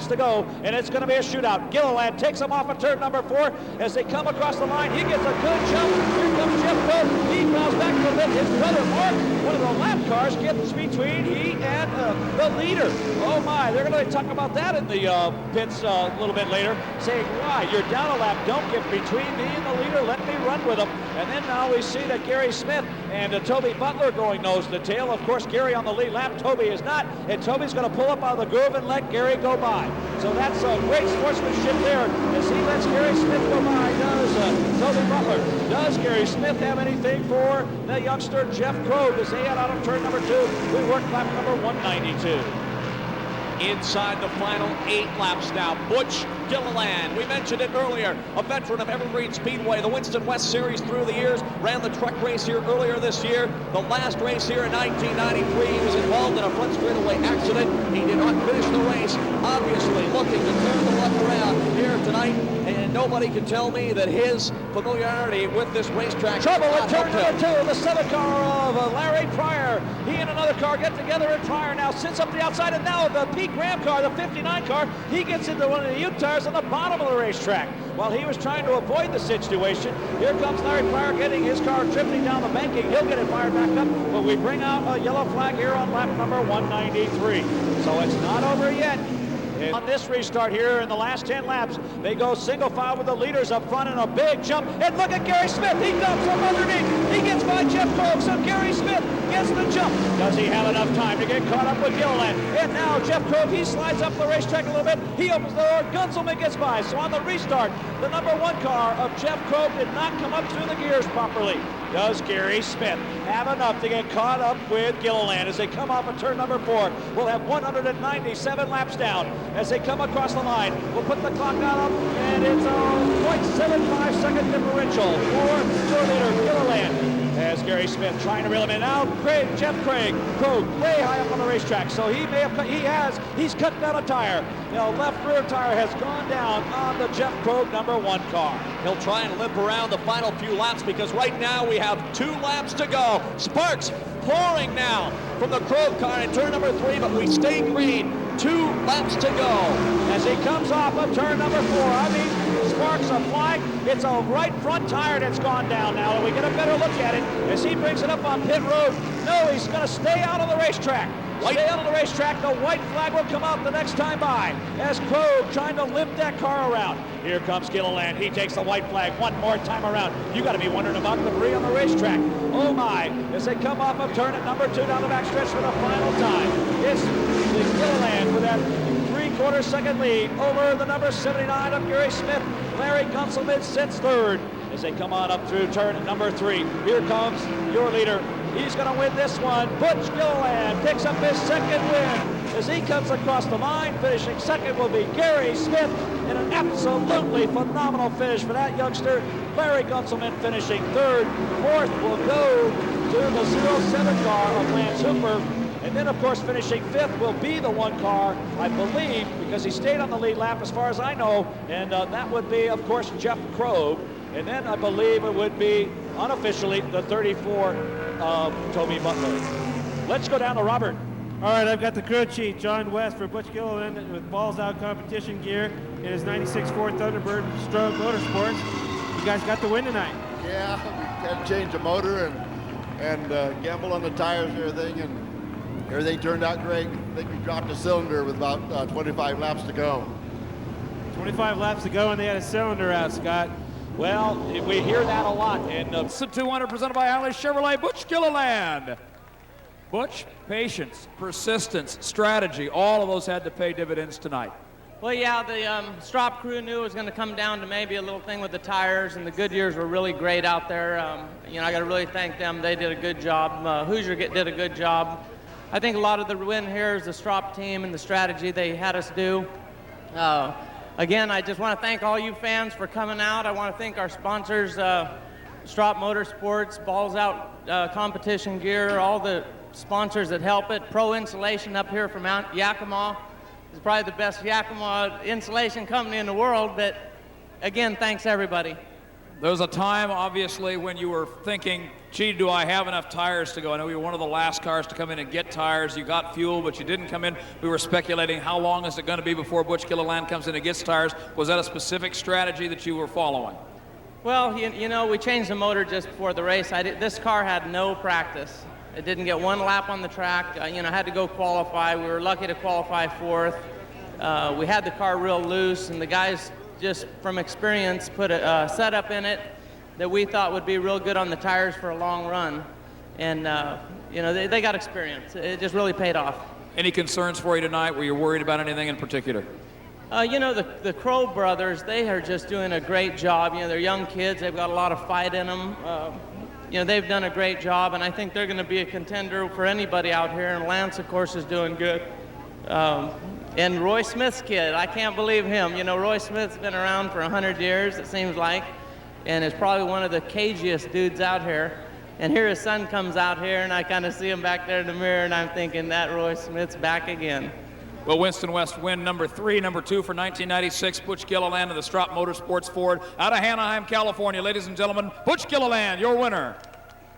To go, and it's going to be a shootout. Gilliland takes him off of turn number 4 as they come across the line. He gets a good jump. Here comes Jeff Crow. He fouls back a little bit. His brother Mark, one of the lap cars, gets between he and the leader. Oh my, they're going to talk about that in the pits a little bit later, saying, why, you're down a lap, don't get between me and the leader, let me run with him. And then now we see that Gary Smith and Toby Butler going nose to tail. Of course, Gary on the lead lap, Toby is not, and Toby's going to pull up out of the groove and let Gary go by. So that's a great sportsmanship there as he lets Gary Smith go by. Does Toby Butler. Does Gary Smith have anything for the youngster Jeff Crow as they head out of turn number 2? We work lap number 192. Inside the final 8 laps now. Busch Gilliland, we mentioned it earlier, a veteran of Evergreen Speedway, the Winston West Series through the years, ran the truck race here earlier this year. The last race here in 1993, he was involved in a front straightaway accident. He did not finish the race, obviously looking to turn the luck around here tonight, and nobody can tell me that his familiarity with this racetrack trouble at turn number 2, the 7 car of Larry Pryor. He and another car get together, and Pryor now sits up the outside, and now the Pete Graham car, the 59 car, he gets into one of the U-tires on the bottom of the racetrack. While he was trying to avoid the situation, here comes Larry Pryor getting his car drifting down the banking. He'll get it fired back up, but we bring out a yellow flag here on lap number 193. So it's not over yet. On this restart here in the last 10 laps, they go single file with the leaders up front in a big jump. And look at Gary Smith. He dumps from underneath. He gets by Jeff Crow. So Gary Smith gets the jump. Does he have enough time to get caught up with Gilliland? And now Jeff Crow, he slides up the racetrack a little bit. He opens the door. Gunzelman gets by. So on the restart, the number 1 car of Jeff Crow did not come up through the gears properly. Does Gary Smith have enough to get caught up with Gilliland as they come off of turn number 4? We'll have 197 laps down as they come across the line. We'll put the clock on up, and it's a 0.75 second differential for tour leader Gilliland. As Gary Smith trying to reel him in. Now Jeff Crow way high up on the racetrack, so he may have he's cut down a tire. The left rear tire has gone down on the Jeff Crow number 1 car. He'll try and limp around the final few laps because right now we have 2 laps to go. Sparks pouring now from the Crow car in turn number 3, but we stay green. 2 laps to go. As he comes off of turn number 4, I mean, sparks are flying. It's a right front tire that's gone down now. And we get a better look at it as he brings it up on pit road. No, he's going to stay out of the racetrack. Stay out of the racetrack. The white flag will come out the next time by as Krogh trying to limp that car around. Here comes Gilliland. He takes the white flag one more time around. You got to be wondering about debris on the racetrack. Oh my, as they come off of turn at number 2 down the backstretch for the final time. It's Gilliland with that 3/4 second lead over the number 79 of Gary Smith. Larry Gunselman sits third as they come on up through turn at number 3. Here comes your leader. He's going to win this one. Butch Gilliland picks up his second win as he comes across the line. Finishing second will be Gary Smith in an absolutely phenomenal finish for that youngster. Larry Gunselman finishing third. Fourth will go to the 07 car of Lance Hooper. And then, of course, finishing fifth will be the 1 car, I believe, because he stayed on the lead lap as far as I know. And that would be, of course, Jeff Krogh. And then I believe it would be, unofficially, the 34 of Toby Butler. Let's go down to Robert. All right, I've got the crew chief, John West, for Butch Gilliland with balls out competition gear in his 96 Ford Thunderbird Stroke Motorsports. You guys got the win tonight. Yeah, we had to change the motor and gamble on the tires and everything, and everything turned out great. I think we dropped a cylinder with about 25 laps to go. 25 laps to go, and they had a cylinder out, Scott. Well, we hear that a lot. And Winston 200 presented by Ashe Chevrolet, Butch Gilliland. Butch, patience, persistence, strategy, all of those had to pay dividends tonight. Well, yeah, the Strop crew knew it was going to come down to maybe a little thing with the tires, and the Goodyears were really great out there. You know, I got to really thank them. They did a good job. Hoosier did a good job. I think a lot of the win here is the Strop team and the strategy they had us do. Again, I just want to thank all you fans for coming out. I want to thank our sponsors, Strop Motorsports, Balls Out Competition Gear, all the sponsors that help it. Pro Insulation up here from Yakima is probably the best Yakima insulation company in the world, but again, thanks everybody. There was a time, obviously, when you were thinking, gee, do I have enough tires to go? I know you were one of the last cars to come in and get tires. You got fuel, but you didn't come in. We were speculating, how long is it going to be before Butch Gilliland comes in and gets tires? Was that a specific strategy that you were following? Well, you know, we changed the motor just before the race. This car had no practice. It didn't get 1 lap on the track. You know, had to go qualify. We were lucky to qualify 4th. We had the car real loose, and the guys just from experience put a setup in it that we thought would be real good on the tires for a long run. And, you know, they got experience. It just really paid off. Any concerns for you tonight? Were you worried about anything in particular? You know, the Krogh brothers, they are just doing a great job. You know, they're young kids. They've got a lot of fight in them. You know, they've done a great job, and I think they're going to be a contender for anybody out here. And Lance, of course, is doing good. And Roy Smith's kid, I can't believe him. You know, Roy Smith's been around for 100 years, it seems like, and is probably one of the cagiest dudes out here. And here his son comes out here, and I kind of see him back there in the mirror, and I'm thinking that Roy Smith's back again. Well, Winston West win number 3, number 2 for 1996, Butch Gilliland of the Strop Motorsports Ford out of Anaheim, California. Ladies and gentlemen, Butch Gilliland, your winner.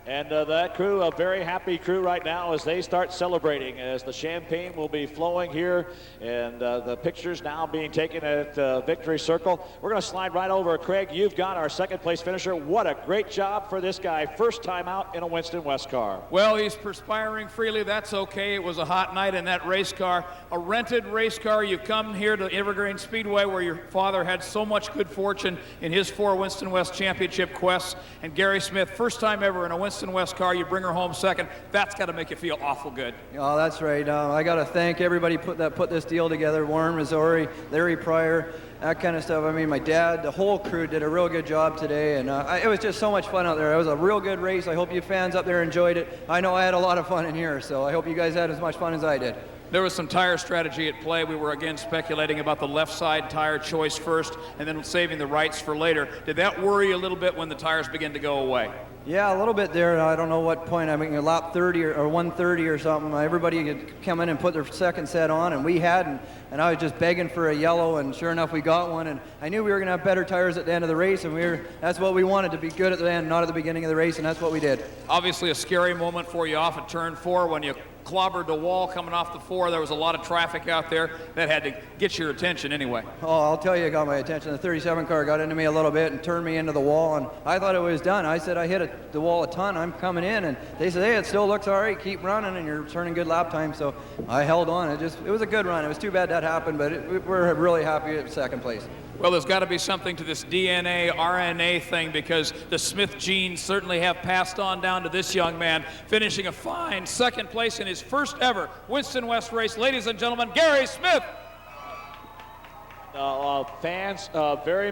And that crew, a very happy crew right now as they start celebrating, as the champagne will be flowing here, and the pictures now being taken at Victory Circle. We're going to slide right over. Craig, you've got our second place finisher. What a great job for this guy. First time out in a Winston West car. Well, he's perspiring freely. That's okay. It was a hot night in that race car. A rented race car. You've come here to Evergreen Speedway where your father had so much good fortune in his 4 Winston West championship quests. And Gary Smith, first time ever in a Winston West car, you bring her home second. That's got to make you feel awful good. Oh, that's right. I got to thank everybody that put this deal together. Warren, Missouri, Larry Pryor, that kind of stuff. I mean, my dad, the whole crew did a real good job today, and it was just so much fun out there. It was a real good race. I hope you fans up there enjoyed it. I know I had a lot of fun in here, so I hope you guys had as much fun as I did. There was some tire strategy at play. We were again speculating about the left side tire choice first and then saving the rights for later. Did that worry you a little bit when the tires began to go away? Yeah, a little bit there. I don't know what point. I mean, lap 30 or 130 or something. Everybody had come in and put their second set on, and we hadn't. And I was just begging for a yellow, and sure enough, we got one. And I knew we were going to have better tires at the end of the race, and that's what we wanted, to be good at the end, not at the beginning of the race, and that's what we did. Obviously a scary moment for you off at turn 4 when you clobbered the wall coming off the 4. There was a lot of traffic out there. That had to get your attention anyway. Oh, I'll tell you, it got my attention. The 37 car got into me a little bit and turned me into the wall, and I thought it was done. I said, I hit the wall a ton. I'm coming in, and they said, hey, it still looks all right. Keep running, and you're turning good lap time. So I held on. It was a good run. It was too bad that happened, but we're really happy at second place. Well, there's got to be something to this DNA, RNA thing, because the Smith genes certainly have passed on down to this young man, finishing a fine second place in his first ever Winston West race. Ladies and gentlemen, Gary Smith. Fans very